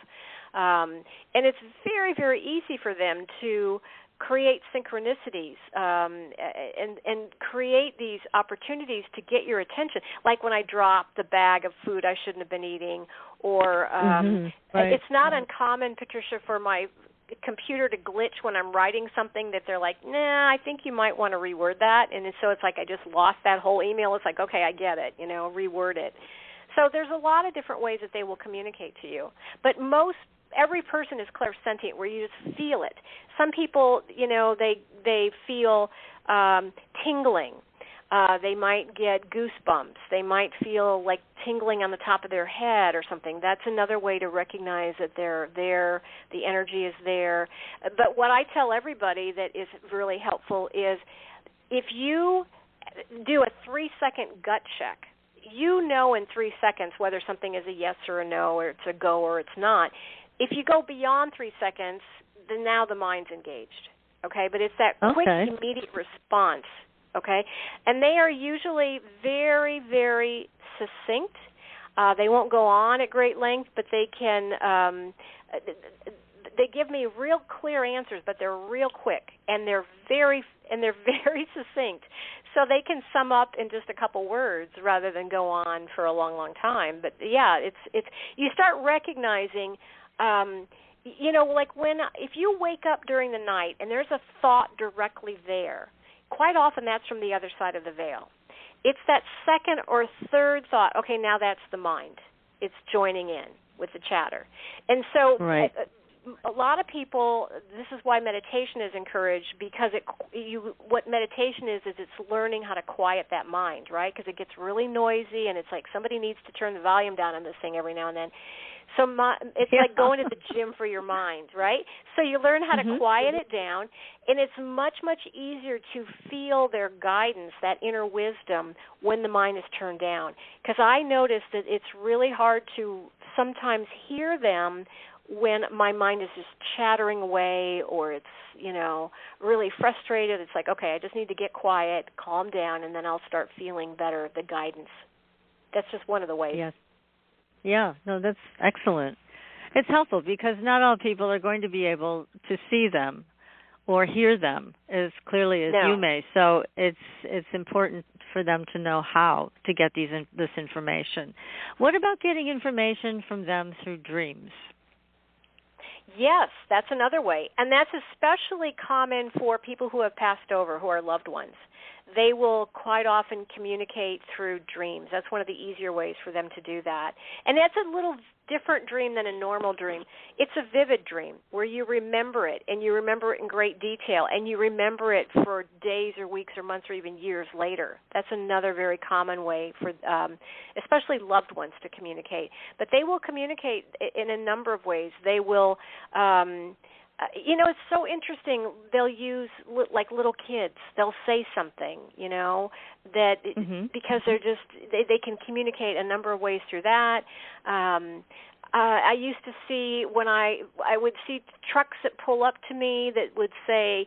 And it's very, very easy for them to create synchronicities and create these opportunities to get your attention. Like when I dropped the bag of food I shouldn't have been eating, or it's not uncommon, Patricia, for my computer to glitch when I'm writing something that they're like, nah, I think you might want to reword that. And so it's like I just lost that whole email. It's like, okay, I get it, reword it. So there's a lot of different ways that they will communicate to you. But every person is clairsentient, where you just feel it. Some people, they feel tingling. They might get goosebumps. They might feel like tingling on the top of their head or something. That's another way to recognize that they're there, the energy is there. But what I tell everybody that is really helpful is, if you do a 3-second gut check, in 3 seconds whether something is a yes or a no, or it's a go or it's not. If you go beyond 3 seconds, then now the mind's engaged. okay? But it's that quick, immediate response, okay? And they are usually very, very succinct. They won't go on at great length, but they can they give me real clear answers, but they're real quick, and they're very succinct. So they can sum up in just a couple words rather than go on for a long, long time. But yeah, it's you start recognizing, like if you wake up during the night and there's a thought directly there, quite often that's from the other side of the veil. It's that second or third thought. Okay, now that's the mind. It's joining in with the chatter, and so. Right. A lot of people, this is why meditation is encouraged, because what meditation is it's learning how to quiet that mind, right? Because it gets really noisy, and it's like somebody needs to turn the volume down on this thing every now and then. So it's like going to the gym for your mind, right? So you learn how to quiet it down, and it's much, much easier to feel their guidance, that inner wisdom, when the mind is turned down. Because I noticed that it's really hard to sometimes hear them when my mind is just chattering away, or it's, really frustrated. It's like, okay, I just need to get quiet, calm down, and then I'll start feeling better, the guidance. That's just one of the ways. Yes. Yeah, no, that's excellent. It's helpful because not all people are going to be able to see them or hear them as clearly as you may. So it's important for them to know how to get this information. What about getting information from them through dreams? Yes, that's another way. And that's especially common for people who have passed over, who are loved ones. They will quite often communicate through dreams. That's one of the easier ways for them to do that. And that's a little different dream than a normal dream. It's a vivid dream where you remember it, and you remember it in great detail, and you remember it for days or weeks or months or even years later. That's another very common way for especially loved ones to communicate. But they will communicate in a number of ways. They will it's so interesting. They'll use, like little kids, they'll say something, that because they're just, they can communicate a number of ways through that. I used to see, when I would see trucks that pull up to me that would say,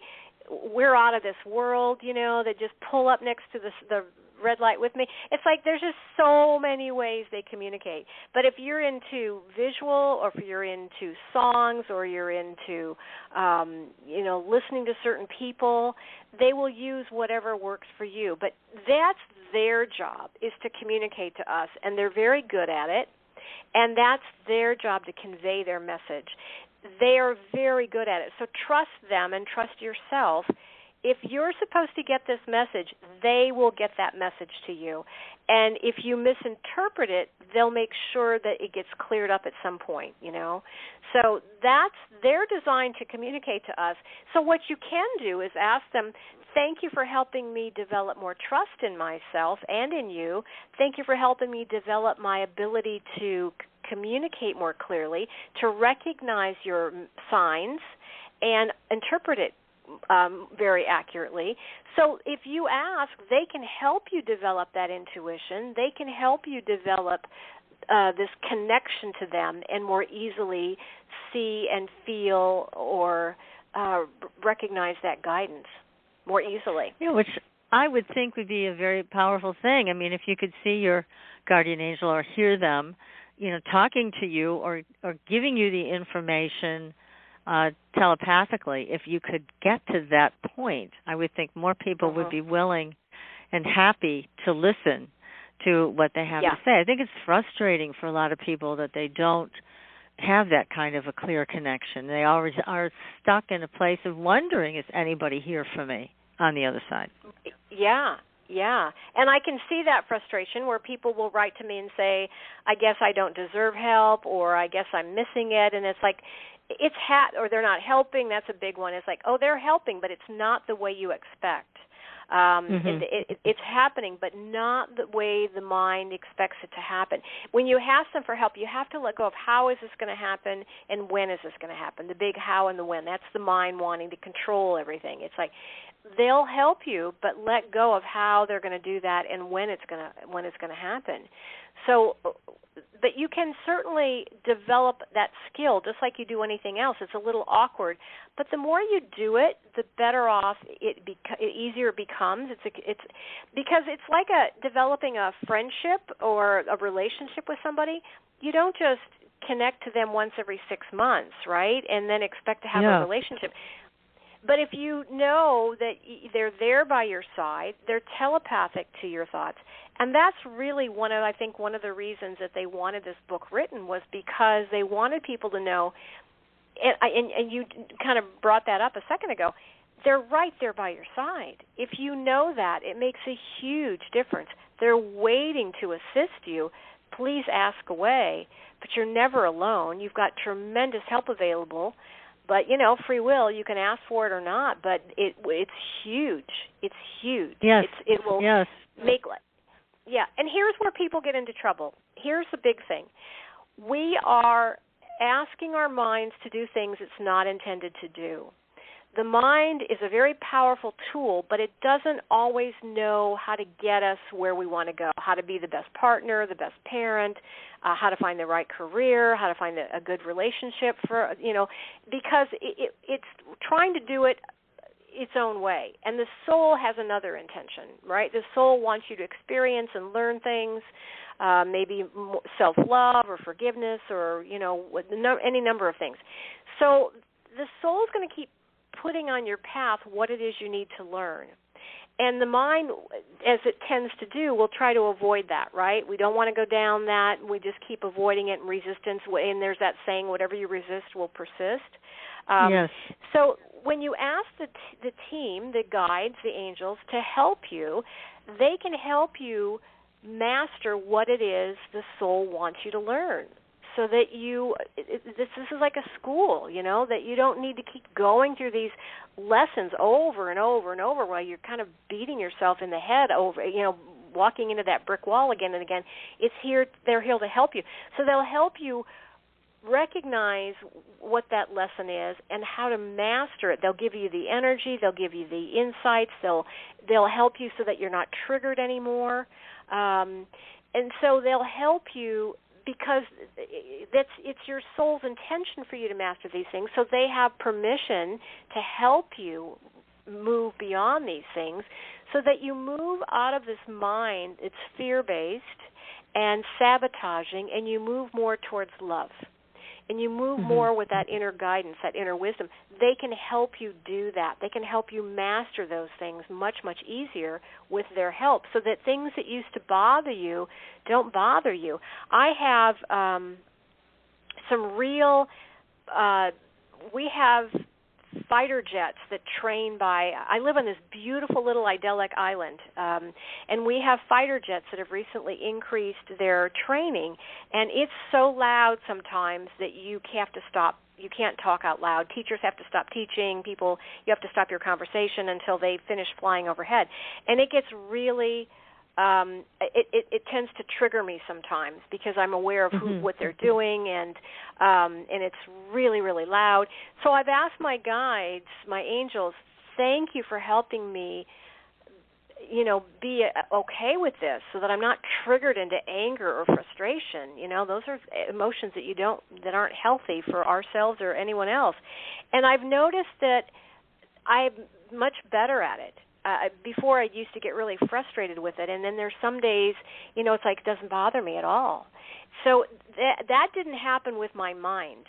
we're out of this world, that just pull up next to the red light with me. It's like there's just so many ways they communicate. But if you're into visual, or if you're into songs, or you're into, listening to certain people, they will use whatever works for you. But that's their job, is to communicate to us, and they're very good at it. And that's their job, to convey their message. They are very good at it. So trust them and trust yourself. If you're supposed to get this message, they will get that message to you. And if you misinterpret it, they'll make sure that it gets cleared up at some point, So they're designed to communicate to us. So what you can do is ask them, thank you for helping me develop more trust in myself and in you. Thank you for helping me develop my ability to communicate more clearly, to recognize your signs and interpret it very accurately. So if you ask, they can help you develop that intuition. They can help you develop this connection to them and more easily see and feel or recognize that guidance more easily. Which I would think would be a very powerful thing. I mean, if you could see your guardian angel or hear them, talking to you or giving you the information telepathically, if you could get to that point, I would think more people would be willing and happy to listen to what they have to say. I think it's frustrating for a lot of people that they don't have that kind of a clear connection. They always are stuck in a place of wondering, is anybody here for me on the other side? Yeah. And I can see that frustration where people will write to me and say, I guess I don't deserve help, or I guess I'm missing it. And it's like, or they're not helping. That's a big one. It's like, oh, they're helping, but it's not the way you expect. It's happening, but not the way the mind expects it to happen. When you ask them for help, you have to let go of how is this going to happen and when is this going to happen, the big how and the when. That's the mind wanting to control everything. It's like they'll help you, but let go of how they're going to do that and when it's going to happen. So, but you can certainly develop that skill just like you do anything else. It's a little awkward, but the more you do it, the better off easier it becomes. It's because it's like developing a friendship or a relationship with somebody. You don't just connect to them once every 6 months, right, and then expect to have a relationship. But if you know that they're there by your side, they're telepathic to your thoughts, and that's really one of the reasons that they wanted this book written was because they wanted people to know, and you kind of brought that up a second ago, they're right there by your side. If you know that, it makes a huge difference. They're waiting to assist you. Please ask away, but you're never alone. You've got tremendous help available. But, free will, you can ask for it or not, but it's huge. It's huge. Yes. It will make, Yeah, and here's where people get into trouble. Here's the big thing. We are asking our minds to do things it's not intended to do. The mind is a very powerful tool, but it doesn't always know how to get us where we want to go, how to be the best partner, the best parent, how to find the right career, how to find a good relationship because it's trying to do it its own way. And the soul has another intention, right? The soul wants you to experience and learn things, maybe self-love or forgiveness or, any number of things. So the soul is going to keep putting on your path what it is you need to learn. And the mind, as it tends to do, will try to avoid that, right? We don't want to go down that. We just keep avoiding it in resistance. And there's that saying, whatever you resist will persist. Yes. So when you ask the team, the guides, the angels, to help you, they can help you master what it is the soul wants you to learn. So that this is like a school, that you don't need to keep going through these lessons over and over and over while you're kind of beating yourself in the head over, walking into that brick wall again and again. They're here to help you. So they'll help you recognize what that lesson is and how to master it. They'll give you the energy, they'll give you the insights, they'll help you so that you're not triggered anymore. And so they'll help you because it's your soul's intention for you to master these things, so they have permission to help you move beyond these things so that you move out of this mind, it's fear-based and sabotaging, and you move more towards love. And you move more with that inner guidance, that inner wisdom. They can help you do that. They can help you master those things much, much easier with their help so that things that used to bother you don't bother you. I have some real, we have fighter jets that train by, I live on this beautiful little idyllic island, and we have fighter jets that have recently increased their training, and it's so loud sometimes that you have to stop. You can't talk out loud. Teachers have to stop teaching. You have to stop your conversation until they finish flying overhead. And it gets really, it tends to trigger me sometimes because I'm aware of what they're doing, and it's really, really loud. So I've asked my guides, my angels, thank you for helping me, be okay with this so that I'm not triggered into anger or frustration. Those are emotions that aren't healthy for ourselves or anyone else. And I've noticed that I'm much better at it. Before I used to get really frustrated with it, and then there's some days, it's like it doesn't bother me at all. So that didn't happen with my mind.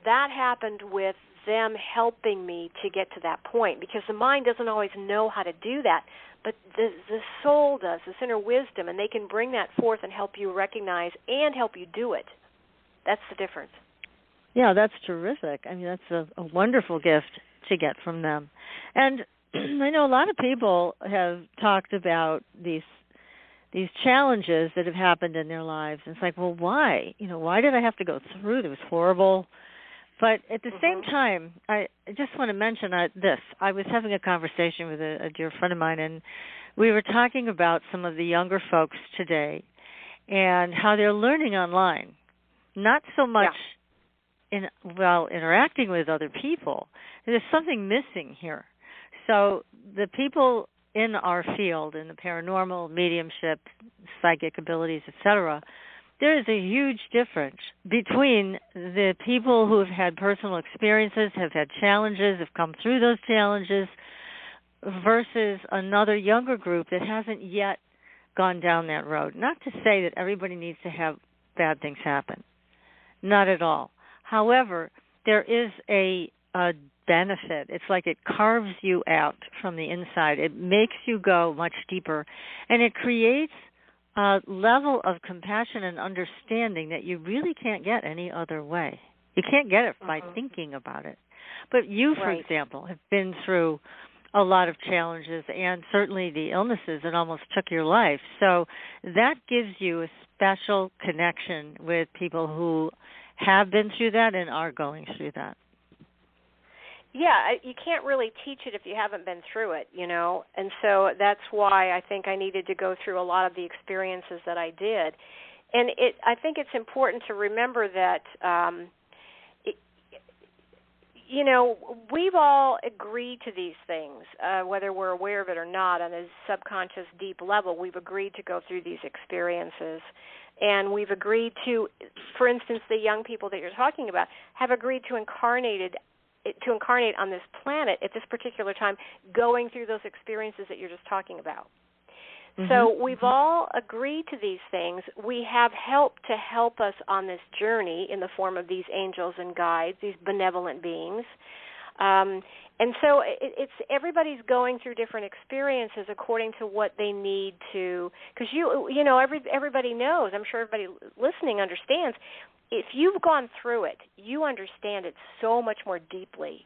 That happened with them helping me to get to that point, because the mind doesn't always know how to do that, but the soul does, this inner wisdom, and they can bring that forth and help you recognize and help you do it. That's the difference. Yeah, that's terrific. I mean, that's a wonderful gift to get from them. And I know a lot of people have talked about these challenges that have happened in their lives. And it's like, well, why? Why did I have to go through this horrible? But at the same time, I just want to mention this. I was having a conversation with a dear friend of mine, and we were talking about some of the younger folks today and how they're learning online, not so much interacting with other people. There's something missing here. So the people in our field, in the paranormal, mediumship, psychic abilities, etc., there is a huge difference between the people who have had personal experiences, have had challenges, have come through those challenges, versus another younger group that hasn't yet gone down that road. Not to say that everybody needs to have bad things happen. Not at all. However, there is a benefit. It's like it carves you out from the inside. It makes you go much deeper, and it creates a level of compassion and understanding that you really can't get any other way. You can't get it by thinking about it. But you, for example, have been through a lot of challenges and certainly the illnesses that almost took your life. So that gives you a special connection with people who have been through that and are going through that. Yeah, you can't really teach it if you haven't been through it, and so that's why I think I needed to go through a lot of the experiences that I did. And I think it's important to remember that, we've all agreed to these things, whether we're aware of it or not, on a subconscious, deep level. We've agreed to go through these experiences. And we've agreed to, for instance, the young people that you're talking about have agreed to incarnate on this planet at this particular time, going through those experiences that you're just talking about. So we've all agreed to these things. We have help to help us on this journey in the form of these angels and guides, these benevolent beings. And so it's everybody's going through different experiences according to what they need to, because everybody knows, I'm sure everybody listening understands, if you've gone through it, you understand it so much more deeply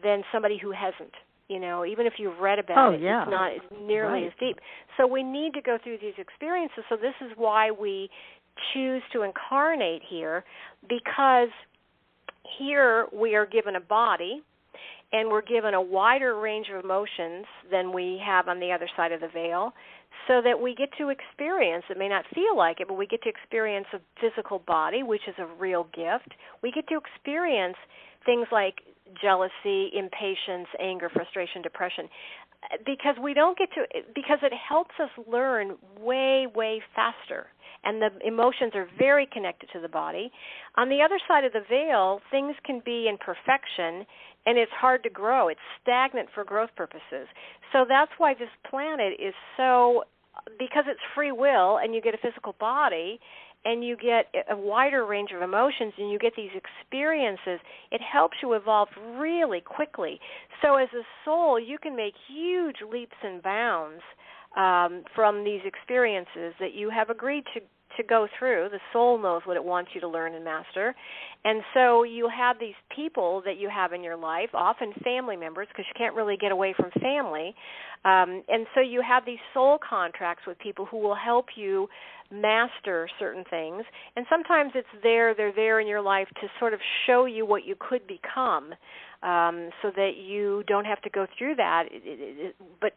than somebody who hasn't. Even if you've read about it, it's not nearly as deep. So we need to go through these experiences. So this is why we choose to incarnate here, because here we are given a body and we're given a wider range of emotions than we have on the other side of the veil, so that we get to experience, it may not feel like it, but we get to experience a physical body, which is a real gift. We get to experience things like jealousy, impatience, anger, frustration, depression, because because it helps us learn way, way faster. And the emotions are very connected to the body. On the other side of the veil, things can be in perfection, and it's hard to grow. It's stagnant for growth purposes. So that's why this planet is so, because it's free will, and you get a physical body, and you get a wider range of emotions, and you get these experiences, it helps you evolve really quickly. So as a soul, you can make huge leaps and bounds from these experiences that you have agreed to go through. The soul knows what it wants you to learn and master. And so you have these people that you have in your life, often family members, because you can't really get away from family. And so you have these soul contracts with people who will help you master certain things. And sometimes they're there in your life to sort of show you what you could become, so that you don't have to go through that. But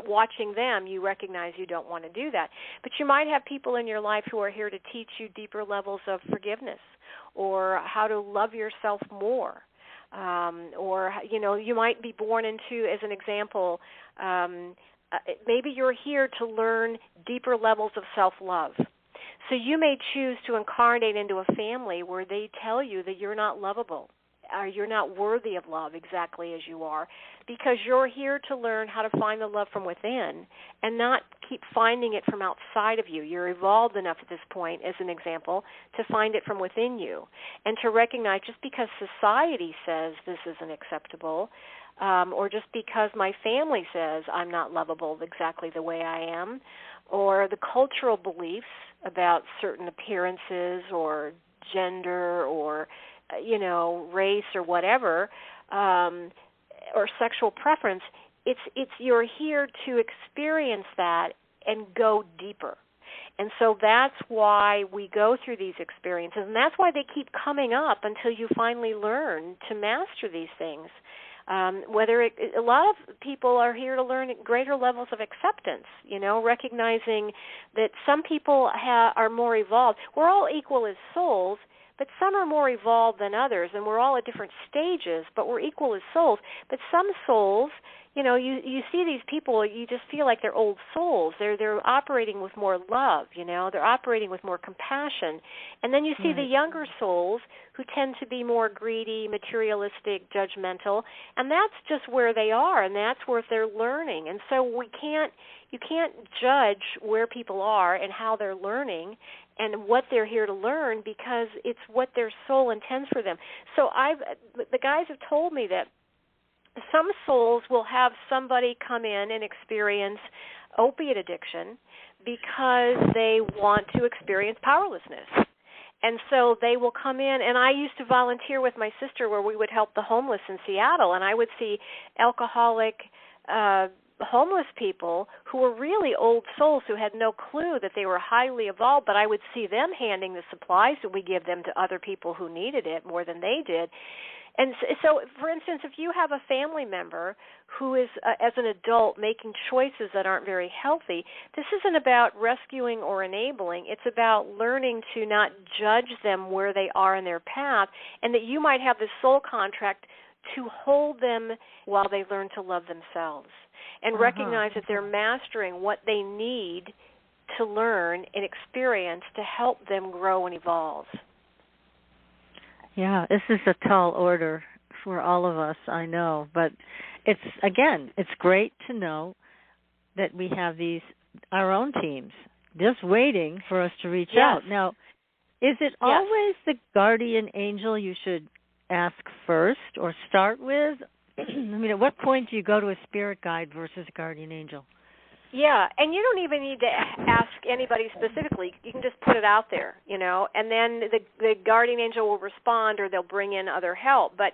watching them, you recognize you don't want to do that. But you might have people in your life who are here to teach you deeper levels of forgiveness, or how to love yourself more. Or, you might be born into, as an example, maybe you're here to learn deeper levels of self-love. So you may choose to incarnate into a family where they tell you that you're not lovable, or you're not worthy of love exactly as you are, because you're here to learn how to find the love from within and not keep finding it from outside of you. You're evolved enough at this point, as an example, to find it from within you, and to recognize just because society says this isn't acceptable, or just because my family says I'm not lovable exactly the way I am, or the cultural beliefs about certain appearances or gender or race or whatever, or sexual preference, it's you're here to experience that and go deeper. And so that's why we go through these experiences, and that's why they keep coming up until you finally learn to master these things. A lot of people are here to learn greater levels of acceptance, recognizing that some people are more evolved. We're all equal as souls, but some are more evolved than others, and we're all at different stages, but we're equal as souls. But some souls, you see these people, you just feel like they're old souls. They're operating with more love, they're operating with more compassion. And then you see the younger souls who tend to be more greedy, materialistic, judgmental, and that's just where they are, and that's where they're learning. And so you can't judge where people are and how they're learning and what they're here to learn, because it's what their soul intends for them. So the guys have told me that some souls will have somebody come in and experience opiate addiction because they want to experience powerlessness. And so they will come in, and I used to volunteer with my sister where we would help the homeless in Seattle, and I would see alcoholic homeless people who were really old souls who had no clue that they were highly evolved, but I would see them handing the supplies that we give them to other people who needed it more than they did. And so, for instance, if you have a family member who is, as an adult, making choices that aren't very healthy, this isn't about rescuing or enabling. It's about learning to not judge them where they are in their path, and that you might have this soul contract to hold them while they learn to love themselves and recognize that they're mastering what they need to learn and experience to help them grow and evolve. Yeah, this is a tall order for all of us, I know. But it's great to know that we have our own teams just waiting for us to reach out. Now, is it always the guardian angel you should ask first or start with? I mean, at what point do you go to a spirit guide versus a guardian angel? Yeah, and you don't even need to ask anybody specifically. You can just put it out there, and then the guardian angel will respond, or they'll bring in other help. But,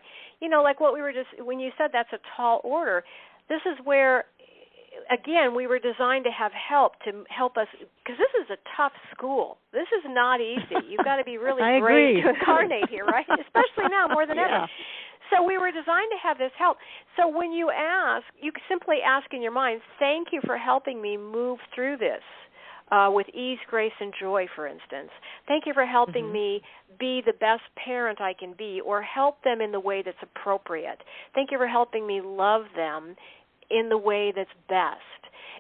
like what we were when you said that's a tall order, this is where, again, we were designed to have help to help us, because this is a tough school. This is not easy. You've got to be really brave to incarnate here, right? Especially now more than ever. So we were designed to have this help. So when you ask, you simply ask in your mind, thank you for helping me move through this with ease, grace, and joy, for instance. Thank you for helping me be the best parent I can be, or help them in the way that's appropriate. Thank you for helping me love them in the way that's best.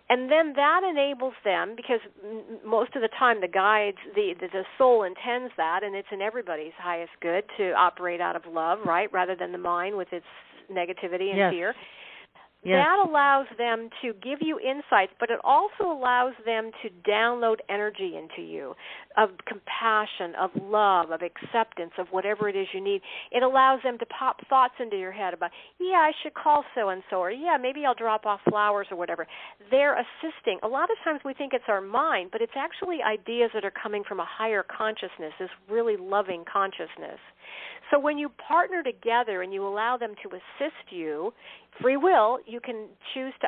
And then that enables them, because most of the time the guides, the soul intends that, and it's in everybody's highest good to operate out of love, right, rather than the mind with its negativity and fear. Yes. That allows them to give you insights, but it also allows them to download energy into you of compassion, of love, of acceptance, of whatever it is you need. It allows them to pop thoughts into your head about, I should call so-and-so, or maybe I'll drop off flowers or whatever. They're assisting. A lot of times we think it's our mind, but it's actually ideas that are coming from a higher consciousness, this really loving consciousness. So when you partner together and you allow them to assist you, free will, you can choose to,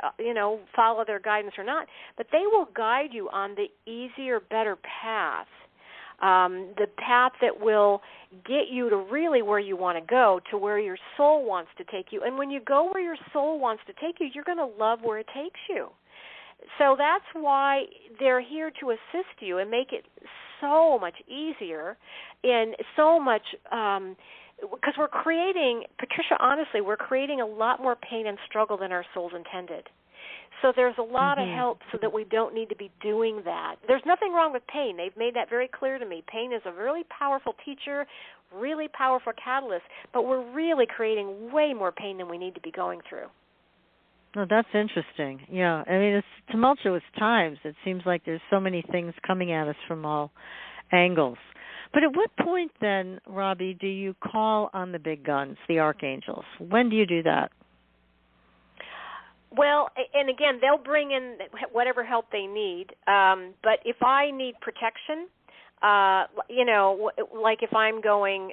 follow their guidance or not, but they will guide you on the easier, better path, the path that will get you to really where you want to go, to where your soul wants to take you. And when you go where your soul wants to take you, you're going to love where it takes you. So that's why they're here to assist you and make it so much easier and so much because we're creating, Patricia, honestly, we're creating a lot more pain and struggle than our souls intended. So there's a lot of help so that we don't need to be doing that. There's nothing wrong with pain. They've made that very clear to me. Pain is a really powerful teacher, really powerful catalyst, but we're really creating way more pain than we need to be going through. Oh, that's interesting. Yeah, I mean, it's tumultuous times. It seems like there's so many things coming at us from all angles. But at what point then, Robbie, do you call on the big guns, the archangels? When do you do that? Well, and again, they'll bring in whatever help they need. But if I need protection, like if I'm going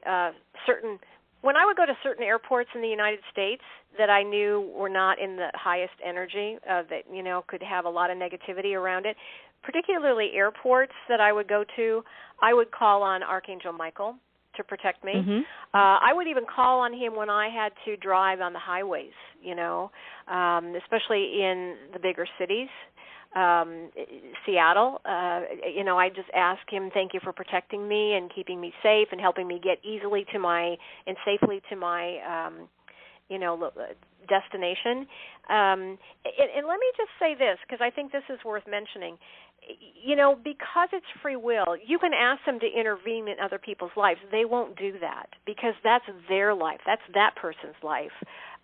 when I would go to certain airports in the United States that I knew were not in the highest energy, that, could have a lot of negativity around it, particularly airports that I would go to, I would call on Archangel Michael to protect me. I would even call on him when I had to drive on the highways, especially in the bigger cities. Seattle. I just ask him, thank you for protecting me and keeping me safe and helping me get easily to my and safely to my destination. And let me just say this, because I think this is worth mentioning. Because it's free will, you can ask them to intervene in other people's lives. They won't do that because that's their life. That's that person's life.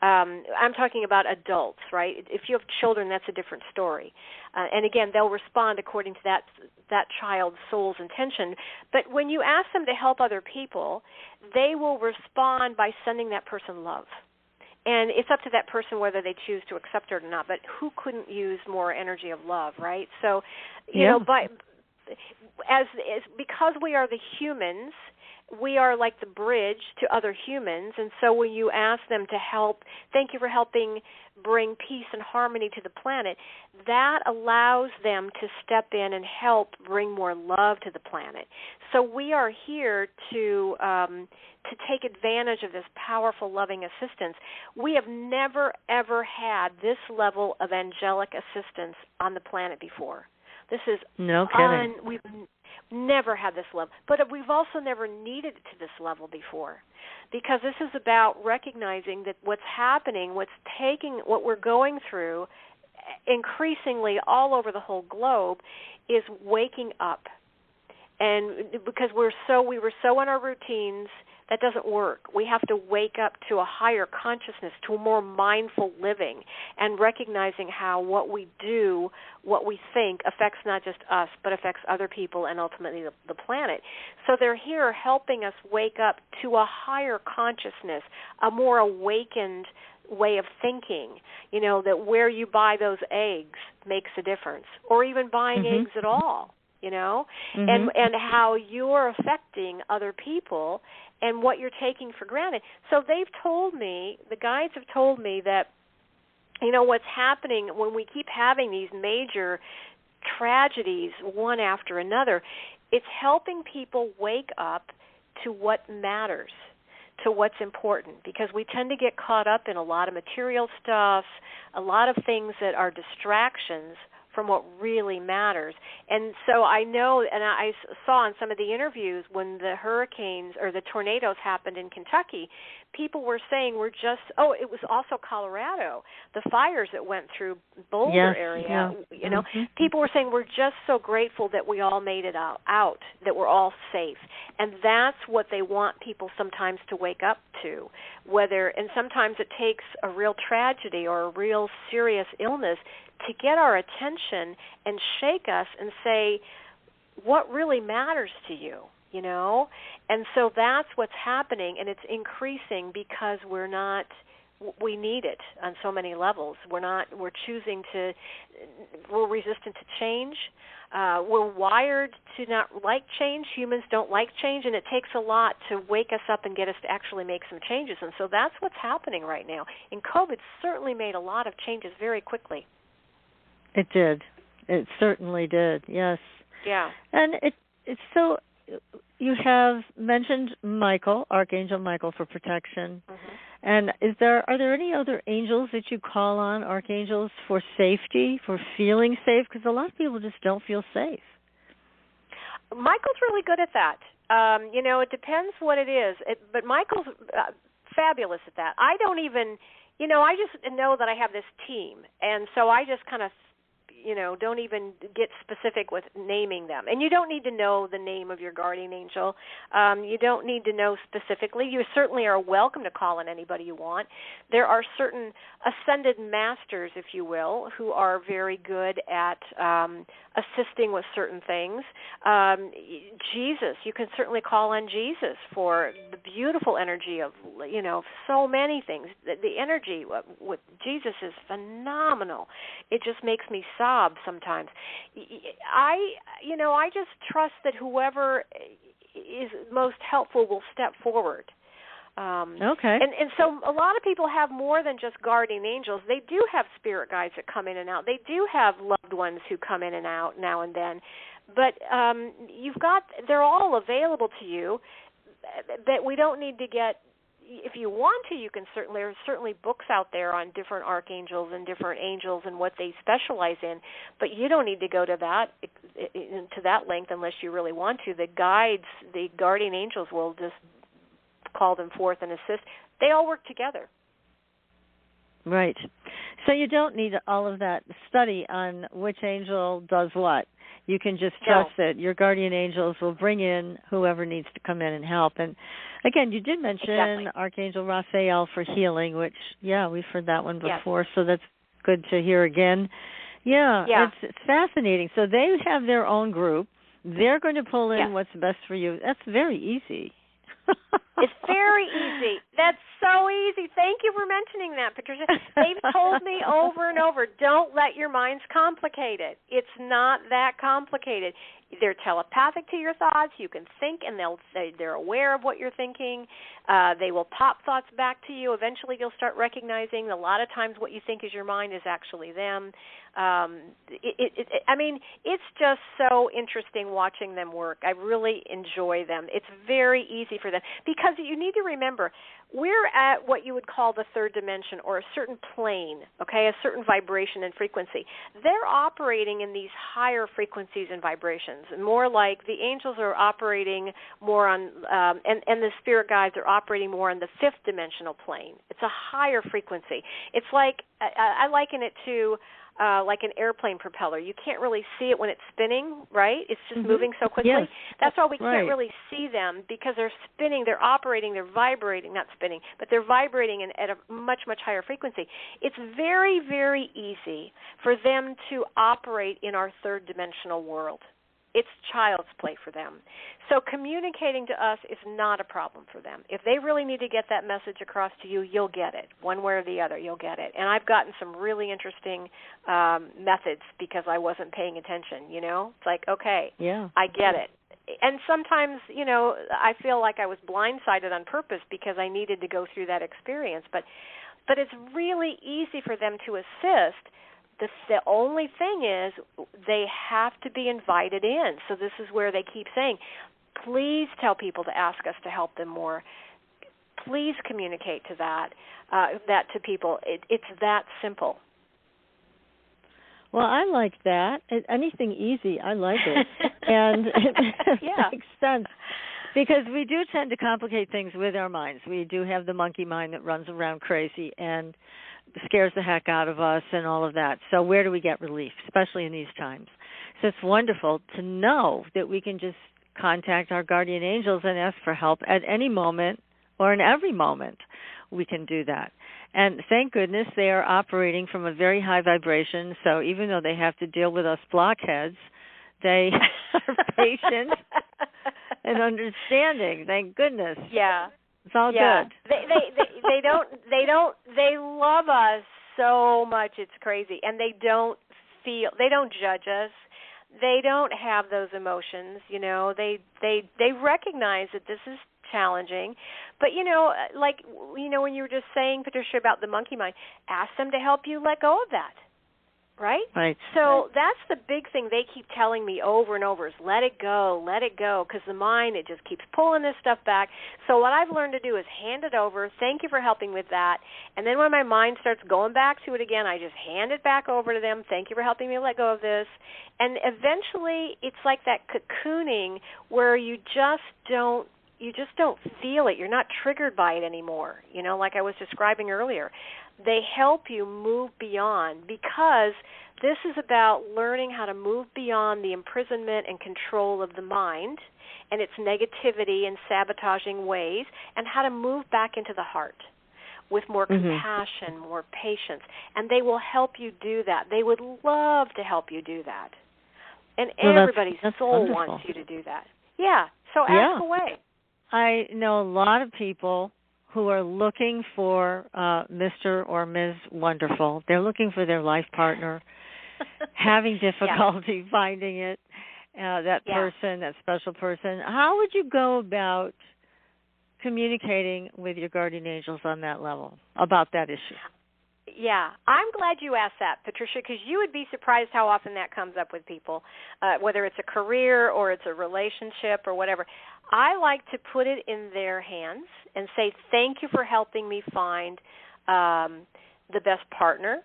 I'm talking about adults, right? If you have children, that's a different story. And again, they'll respond according to that child's soul's intention. But when you ask them to help other people, they will respond by sending that person love. And it's up to that person whether they choose to accept it or not. But who couldn't use more energy of love, right? So, because we are the humans, we are like the bridge to other humans. And so when you ask them to help, thank you for helping bring peace and harmony to the planet, that allows them to step in and help bring more love to the planet. So we are here to take advantage of this powerful, loving assistance. We have never, ever had this level of angelic assistance on the planet before. This is no kidding. We've never had this level, but we've also never needed it to this level before, because this is about recognizing that what's happening, what we're going through, increasingly all over the whole globe, is waking up. And because we were so in our routines, that doesn't work. We have to wake up to a higher consciousness, to a more mindful living, and recognizing how what we do, what we think, affects not just us, but affects other people and ultimately the planet. So they're here helping us wake up to a higher consciousness, a more awakened way of thinking, that where you buy those eggs makes a difference, or even buying eggs at all. And how you're affecting other people and what you're taking for granted. So they've told me, the guides have told me that, what's happening when we keep having these major tragedies one after another, it's helping people wake up to what matters, to what's important, because we tend to get caught up in a lot of material stuff, a lot of things that are distractions from what really matters. And so I know, and I saw in some of the interviews when the hurricanes or the tornadoes happened in Kentucky, people were saying it was also Colorado, the fires that went through Boulder area, people were saying we're just so grateful that we all made it out, that we're all safe. And that's what they want people sometimes to wake up to, and sometimes it takes a real tragedy or a real serious illness to get our attention and shake us and say, what really matters to you, And so that's what's happening, and it's increasing because we need it on so many levels. We're resistant to change. We're wired to not like change. Humans don't like change, and it takes a lot to wake us up and get us to actually make some changes. And so that's what's happening right now. And COVID certainly made a lot of changes very quickly. It did. It certainly did, yes. Yeah. And it's so, you have mentioned Michael, Archangel Michael, for protection. And are there any other angels that you call on, archangels, for safety, for feeling safe? Because a lot of people just don't feel safe. Michael's really good at that. It depends what it is. But Michael's fabulous at that. I don't even, I just know that I have this team. And so I just kind of, don't even get specific with naming them. And you don't need to know the name of your guardian angel. You don't need to know specifically. You certainly are welcome to call on anybody you want. There are certain ascended masters, if you will, who are very good at assisting with certain things. Jesus, you can certainly call on Jesus for the beautiful energy of, so many things. The energy with Jesus is phenomenal. It just makes me sob sometimes. I just trust that whoever is most helpful will step forward. Okay. And so a lot of people have more than just guardian angels. They do have spirit guides that come in and out. They do have loved ones who come in and out now and then. But they're all available to you, but we don't need to get, if you want to, you can certainly, there's certainly books out there on different archangels and different angels and what they specialize in, but you don't need to go to that length unless you really want to. The guides, the guardian angels will just call them forth and assist. They all work together. Right. So you don't need all of that study on which angel does what. You can just trust that your guardian angels will bring in whoever needs to come in and help. And again, you did mention Archangel Raphael for healing, which, we've heard that one before, so that's good to hear again. Yeah. It's fascinating. So they have their own group. They're going to pull in what's best for you. That's very easy. It's very easy. That's so easy. Thank you for mentioning that, Patricia. They've told me over and over, don't let your minds complicate it. It's not that complicated. They're telepathic to your thoughts. You can think, and they're aware of what you're thinking. They will pop thoughts back to you. Eventually, you'll start recognizing a lot of times what you think is your mind is actually them. I mean, it's just so interesting watching them work. I really enjoy them. It's very easy for them because you need to remember, we're at what you would call the third dimension or a certain plane, okay, a certain vibration and frequency. They're operating in these higher frequencies and vibrations, and more like the angels are operating more on, and the spirit guides are operating more on the fifth dimensional plane. It's a higher frequency. It's like, I liken it to like an airplane propeller. You can't really see it when it's spinning, right? It's just moving so quickly. Yes. That's why we can't really see them, because they're spinning, they're operating, they're vibrating, not spinning, but they're vibrating at a much, much higher frequency. It's very, very easy for them to operate in our third dimensional world. It's child's play for them. So communicating to us is not a problem for them. If they really need to get that message across to you, you'll get it. One way or the other, you'll get it. And I've gotten some really interesting methods because I wasn't paying attention, you know? It's like, okay, I get it. And sometimes, you know, I feel like I was blindsided on purpose because I needed to go through that experience. But it's really easy for them to assist. The only thing is they have to be invited in. So this is where they keep saying, please tell people to ask us to help them more. Please communicate to that to people. It's that simple. Well, I like that. Anything easy, I like it. And it makes sense. Because we do tend to complicate things with our minds. We do have the monkey mind that runs around crazy and scares the heck out of us and all of that. So where do we get relief, especially in these times? So it's wonderful to know that we can just contact our guardian angels and ask for help at any moment or in every moment. We can do that. And thank goodness they are operating from a very high vibration, so even though they have to deal with us blockheads, they are patient and understanding. Thank goodness. Yeah. It's all good. They love us so much, it's crazy. And they don't judge us. They don't have those emotions, you know. They recognize that this is challenging. But, you know, like, you know, when you were just saying, Patricia, about the monkey mind, ask them to help you let go of that. Right? Right. So that's the big thing they keep telling me over and over is let it go, because the mind, it just keeps pulling this stuff back. So what I've learned to do is hand it over, thank you for helping with that, and then when my mind starts going back to it again, I just hand it back over to them, thank you for helping me let go of this, and eventually it's like that cocooning where you just don't feel it. You're not triggered by it anymore, you know, like I was describing earlier. They help you move beyond, because this is about learning how to move beyond the imprisonment and control of the mind and its negativity and sabotaging ways, and how to move back into the heart with more compassion, more patience. And they will help you do that. They would love to help you do that. And everybody's soul wonderful. Wants you to do that. Yeah, so ask away. I know a lot of people who are looking for Mr. or Ms. Wonderful. They're looking for their life partner, having difficulty finding it, that person, that special person. How would you go about communicating with your guardian angels on that level, about that issue? Yeah, I'm glad you asked that, Patricia, because you would be surprised how often that comes up with people, whether it's a career or it's a relationship or whatever. I like to put it in their hands and say, thank you for helping me find the best partner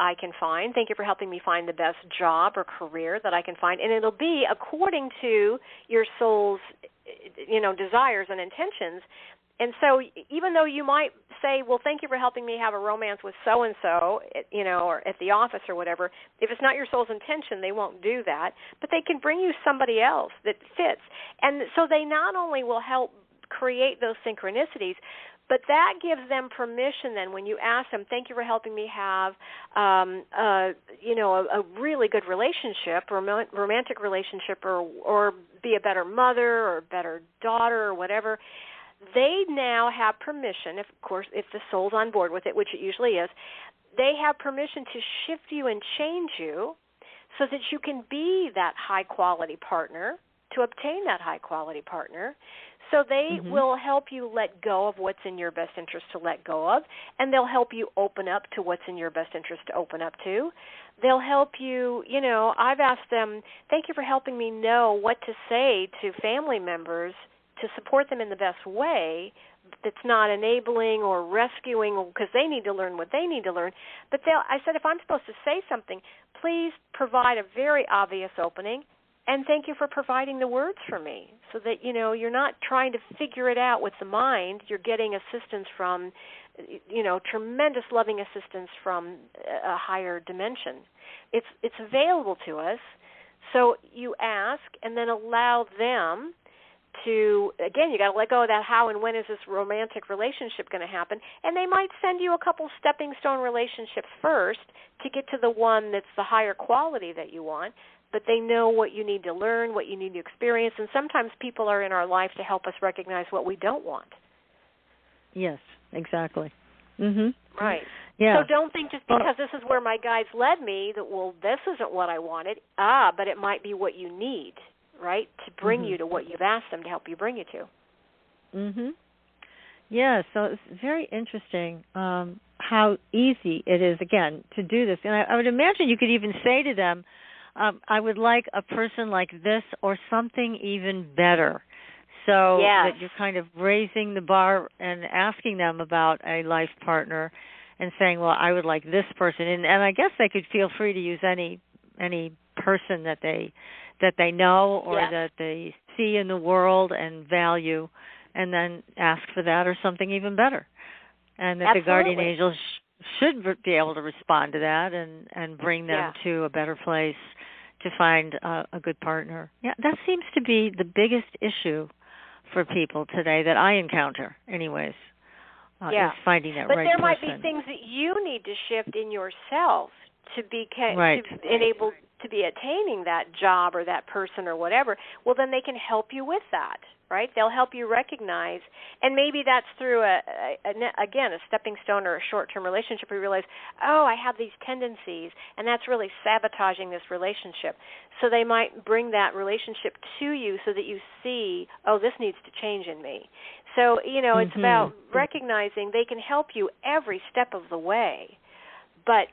I can find. Thank you for helping me find the best job or career that I can find. And it'll be according to your soul's, desires and intentions. And so even though you might say, well, thank you for helping me have a romance with so-and-so, or at the office or whatever, if it's not your soul's intention, they won't do that. But they can bring you somebody else that fits. And so they not only will help create those synchronicities, but that gives them permission then when you ask them, thank you for helping me have, a really good relationship, romantic relationship, or be a better mother or a better daughter or whatever. They now have permission, if the soul's on board with it, which it usually is, they have permission to shift you and change you so that you can be that high-quality partner, to obtain that high-quality partner. So they will help you let go of what's in your best interest to let go of, and they'll help you open up to what's in your best interest to open up to. They'll help you, I've asked them, thank you for helping me know what to say to family members to support them in the best way that's not enabling or rescuing, because they need to learn what they need to learn. But I said, if I'm supposed to say something, please provide a very obvious opening, and thank you for providing the words for me so that, you're not trying to figure it out with the mind. You're getting assistance from, tremendous loving assistance from a higher dimension. It's available to us. So you ask and then allow them to, again, you got to let go of that how and when is this romantic relationship going to happen. And they might send you a couple stepping stone relationships first to get to the one that's the higher quality that you want. But they know what you need to learn, what you need to experience, and sometimes people are in our life to help us recognize what we don't want. Yes, exactly. Mm-hmm. Right. Yeah. So don't think just because this is where my guides led me that, well, this isn't what I wanted. But it might be what you need, right, to bring you to what you've asked them to help you bring you to. Mm-hmm. Yeah, so it's very interesting how easy it is, again, to do this. And I would imagine you could even say to them, I would like a person like this or something even better. So that you're kind of raising the bar and asking them about a life partner and saying, well, I would like this person. And I guess they could feel free to use any person that they know or that they see in the world and value, and then ask for that or something even better. And that the guardian angels should be able to respond to that and bring them to a better place to find a good partner. Yeah, that seems to be the biggest issue for people today that I encounter anyways, is finding that right person. But there might be things that you need to shift in yourself to be enabled to be attaining that job or that person or whatever. Well, then they can help you with that, right? They'll help you recognize, and maybe that's through, a stepping stone or a short-term relationship where you realize, oh, I have these tendencies, and that's really sabotaging this relationship. So they might bring that relationship to you so that you see, oh, this needs to change in me. So, it's about recognizing they can help you every step of the way, but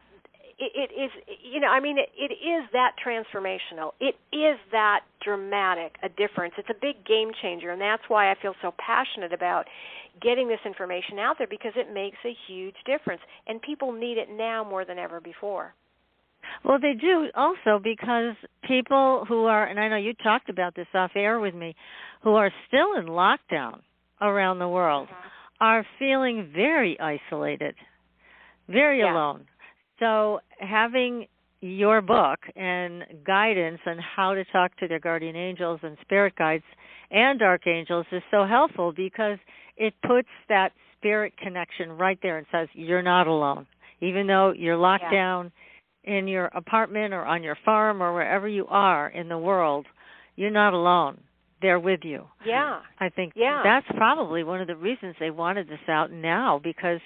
it is, it is that transformational. It is that dramatic a difference. It's a big game changer, and that's why I feel so passionate about getting this information out there, because it makes a huge difference, and people need it now more than ever before. Well, they do also, because people who are, and I know you talked about this off air with me, who are still in lockdown around the world are feeling very isolated, very alone. So having your book and guidance on how to talk to their guardian angels and spirit guides and archangels is so helpful, because it puts that spirit connection right there and says you're not alone. Even though you're locked down in your apartment or on your farm or wherever you are in the world, you're not alone. They're with you. Yeah. I think that's probably one of the reasons they wanted this out now, because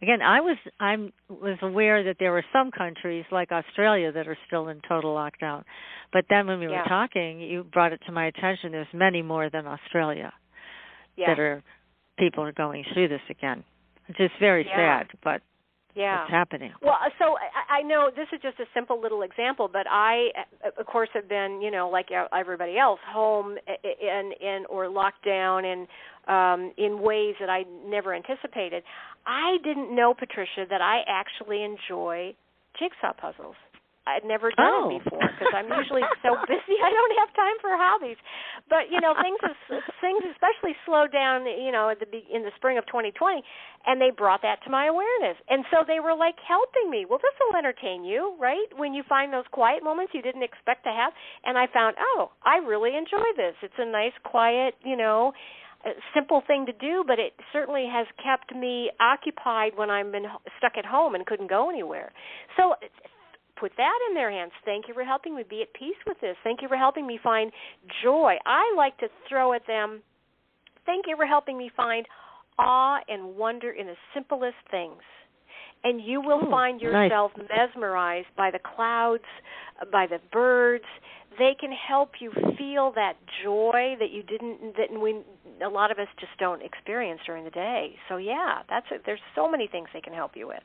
again, I was aware that there were some countries like Australia that are still in total lockdown. But then when we were talking, you brought it to my attention there's many more than Australia that people are going through this again. It's just very sad, but What's happening. Well, so I know this is just a simple little example, but I, of course, have been, like everybody else, home and or locked down in ways that I never anticipated. I didn't know, Patricia, that I actually enjoy jigsaw puzzles. I'd never done it before because I'm usually so busy I don't have time for hobbies. But things especially slowed down, in the spring of 2020, and they brought that to my awareness. And so they were like helping me. Well, this will entertain you, right? When you find those quiet moments you didn't expect to have. And I found, I really enjoy this. It's a nice, quiet, a simple thing to do, but it certainly has kept me occupied when I've been stuck at home and couldn't go anywhere. So put that in their hands. Thank you for helping me be at peace with this. Thank you for helping me find joy. I like to throw at them, thank you for helping me find awe and wonder in the simplest things. And you will find yourself mesmerized by the clouds, by the birds. They can help you feel that joy that a lot of us just don't experience during the day. So there's so many things they can help you with.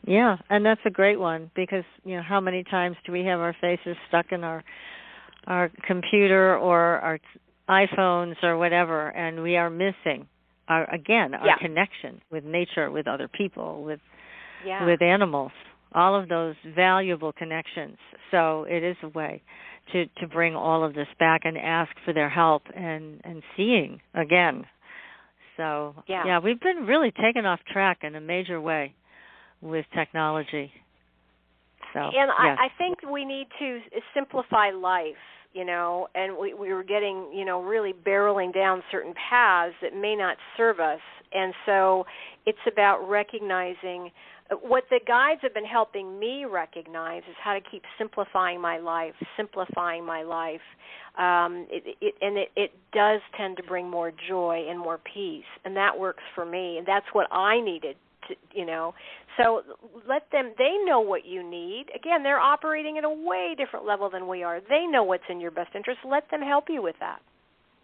Yeah, and that's a great one because, how many times do we have our faces stuck in our computer or our iPhones or whatever, and we are missing, our connection with nature, with other people, with animals, all of those valuable connections. So it is a way to bring all of this back and ask for their help and seeing again. So, we've been really taken off track in a major way with technology. So, I think we need to simplify life, and we were getting, really barreling down certain paths that may not serve us. And so it's about recognizing what the guides have been helping me recognize is how to keep simplifying my life. It does tend to bring more joy and more peace, and that works for me, and that's what I needed. So let them, they know what you need. Again, they're operating at a way different level than we are. They know what's in your best interest. Let them help you with that.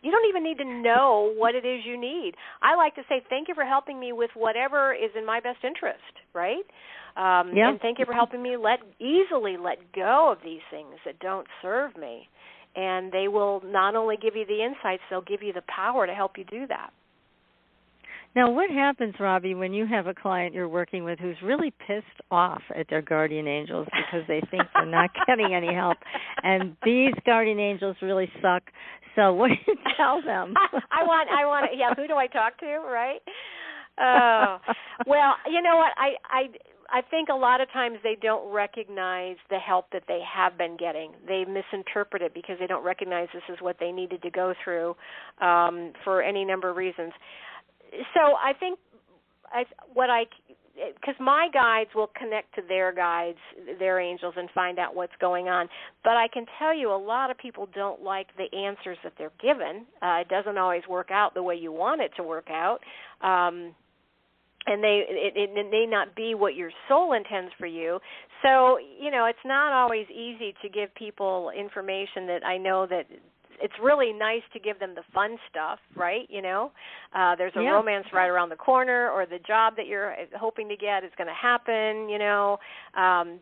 You don't even need to know what it is you need. I like to say thank you for helping me with whatever is in my best interest, right? And thank you for helping me easily let go of these things that don't serve me. And they will not only give you the insights, they'll give you the power to help you do that. Now, what happens, Robbie, when you have a client you're working with who's really pissed off at their guardian angels because they think they're not getting any help, and these guardian angels really suck? So, what do you tell them? I want. Yeah, who do I talk to? Right? Well, you know what? I think a lot of times they don't recognize the help that they have been getting. They misinterpret it because they don't recognize this is what they needed to go through for any number of reasons. So I think because my guides will connect to their guides, their angels, and find out what's going on. But I can tell you a lot of people don't like the answers that they're given. It doesn't always work out the way you want it to work out. And it may not be what your soul intends for you. So, it's not always easy to give people information that I know that it's really nice to give them the fun stuff, right? There's a romance right around the corner, or the job that you're hoping to get is going to happen,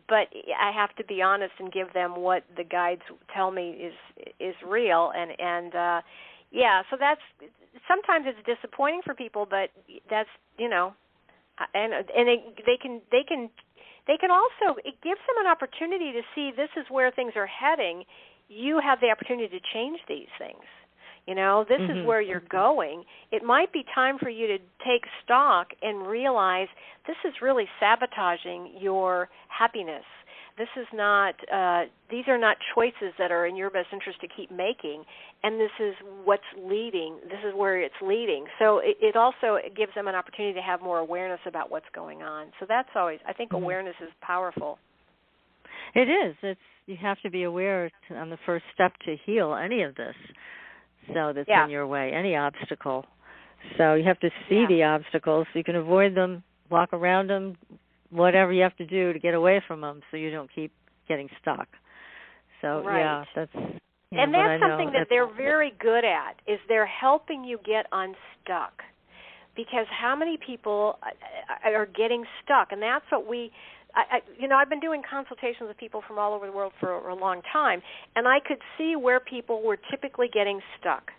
but I have to be honest and give them what the guides tell me is real. And so that's, sometimes it's disappointing for people, but that's, and they can also, it gives them an opportunity to see this is where things are heading. You have the opportunity to change these things. This is where you're going. It might be time for you to take stock and realize this is really sabotaging your happiness. This is not, these are not choices that are in your best interest to keep making, and this is what's leading. This is where it's leading. So it also gives them an opportunity to have more awareness about what's going on. So that's always, I think awareness is powerful. It is. You have to be aware on the first step to heal any of this. So that's in your way, any obstacle. So you have to see the obstacles so you can avoid them, walk around them, whatever you have to do to get away from them so you don't keep getting stuck. So, that's... And that's something that they're very good at, is they're helping you get unstuck. because how many people are getting stuck? And that's what I've been doing consultations with people from all over the world for a long time, and I could see where people were typically getting stuck.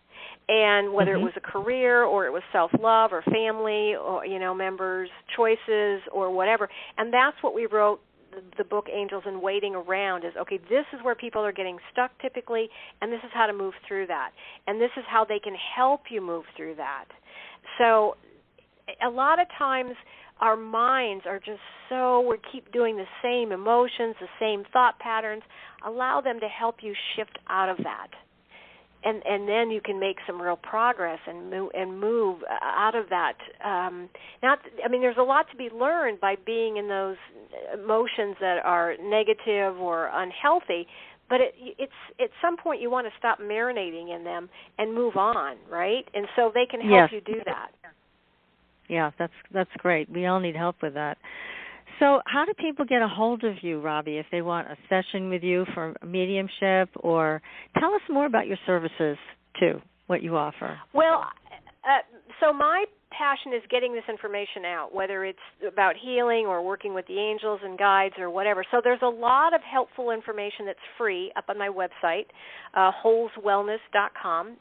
And whether it was a career or it was self-love or family or, members' choices or whatever. And that's what we wrote the book Angels in Waiting around is, okay, this is where people are getting stuck typically, and this is how to move through that. And this is how they can help you move through that. So a lot of times our minds are just we keep doing the same emotions, the same thought patterns. Allow them to help you shift out of that. And then you can make some real progress and move out of that. There's a lot to be learned by being in those emotions that are negative or unhealthy, but it's at some point you want to stop marinating in them and move on, right? And so they can help you do that. Yeah, that's great. We all need help with that. So how do people get a hold of you, Robbie, if they want a session with you for mediumship? Or tell us more about your services, too, what you offer. Well, so my passion is getting this information out, whether it's about healing or working with the angels and guides or whatever. So there's a lot of helpful information that's free up on my website, holzwellness.com,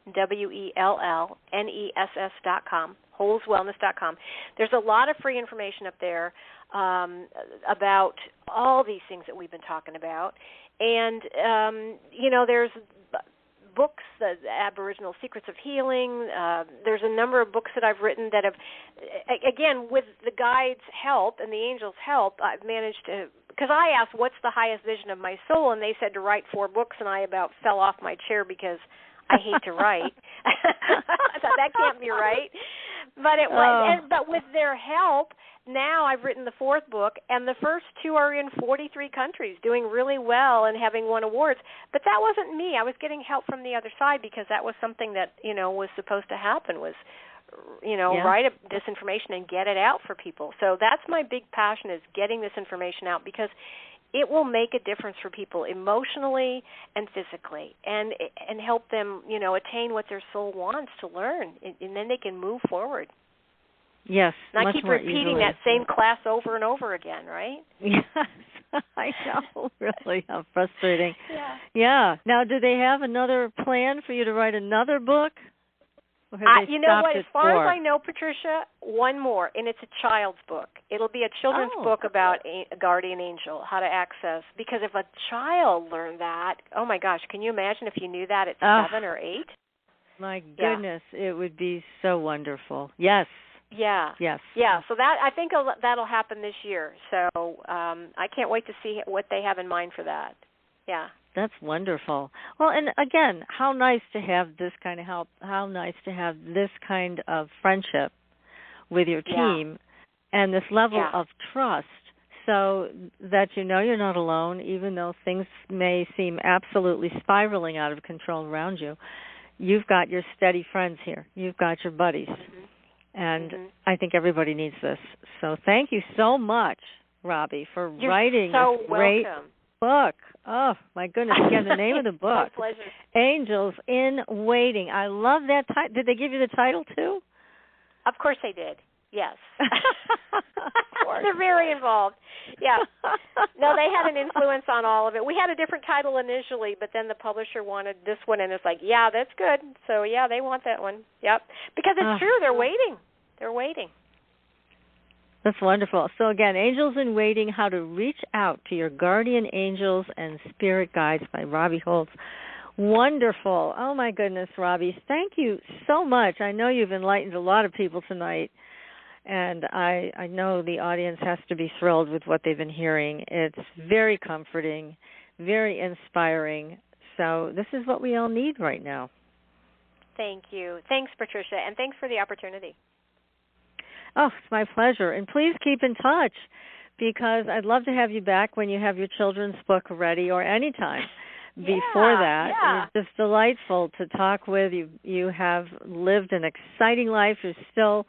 HOLZWELLNESS.com. holzwellness.com. There's a lot of free information up there about all these things that we've been talking about. And, there's books, the Aboriginal Secrets of Healing. There's a number of books that I've written that have, again, with the guides' help and the angels' help, I've managed to, because I asked what's the highest vision of my soul, and they said to write 4 books, and I about fell off my chair because I hate to write. I thought that can't be right. But it was, but with their help, now I've written the 4th book, and the first 2 are in 43 countries, doing really well and having won awards. But that wasn't me. I was getting help from the other side because that was something that was supposed to happen. Was write this information and get it out for people. So that's my big passion, is getting this information out, because it will make a difference for people emotionally and physically, and help them, attain what their soul wants to learn, and then they can move forward. Yes, not much keep more repeating easily. that same class over and over again, right? Yes, I know. Really, how frustrating. Yeah. Yeah. Now, do they have another plan for you to write another book? Or have they you know what? As far 4? as I know, Patricia, one more, and it's a child's book. It'll be a children's book about a guardian angel, how to access. Because if a child learned that, oh my gosh, can you imagine if you knew that at 7 or 8? My goodness, it would be so wonderful. Yes. Yeah. Yes. Yeah. So that, I think that'll happen this year. So I can't wait to see what they have in mind for that. Yeah. That's wonderful. Well, and again, how nice to have this kind of help, how nice to have this kind of friendship with your team and this level of trust, so that you're not alone, even though things may seem absolutely spiraling out of control around you. You've got your steady friends here. You've got your buddies. And I think everybody needs this. So thank you so much, Robbie, for writing this great book. Oh, my goodness. Again, the name of the book. My pleasure. Angels in Waiting. I love that title. Did they give you the title, too? Of course they did. Yes. They're very involved. Yeah. No, they had an influence on all of it. We had a different title initially, but then the publisher wanted this one, and it's like, yeah, that's good. So, yeah, they want that one. Yep. Because it's true. They're waiting. They're waiting. That's wonderful. So, again, Angels in Waiting, How to Reach Out to Your Guardian Angels and Spirit Guides by Robbie Holz. Wonderful. Oh, my goodness, Robbie. Thank you so much. I know you've enlightened a lot of people tonight. And I know the audience has to be thrilled with what they've been hearing. It's very comforting, very inspiring. So this is what we all need right now. Thank you. Thanks, Patricia, and thanks for the opportunity. Oh, it's my pleasure. And please keep in touch, because I'd love to have you back when you have your children's book ready, or anytime before that. Yeah. It's just delightful to talk with you. You have lived an exciting life. You're still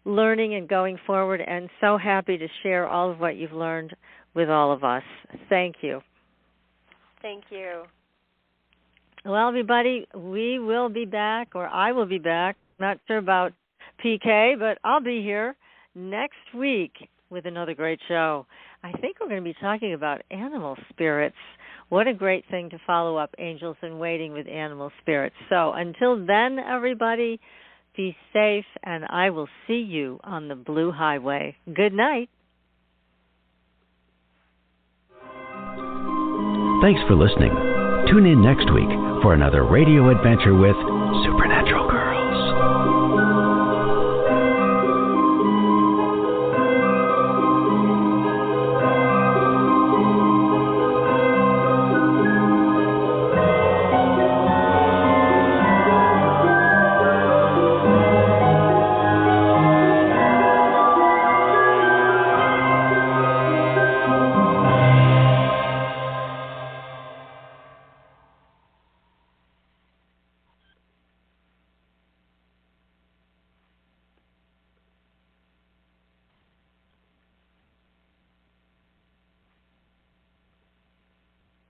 learning and going forward, and so happy to share all of what you've learned with all of us. Thank you. Thank you. Well, everybody, we will be back, or I will be back Not sure about PK, but I'll be here next week with another great show. I think we're going to be talking about animal spirits. What a great thing to follow up Angels in Waiting with animal spirits. So until then, everybody, be safe, and I will see you on the Blue Highway. Good night. Thanks for listening. Tune in next week for another radio adventure with Supernatural Girl.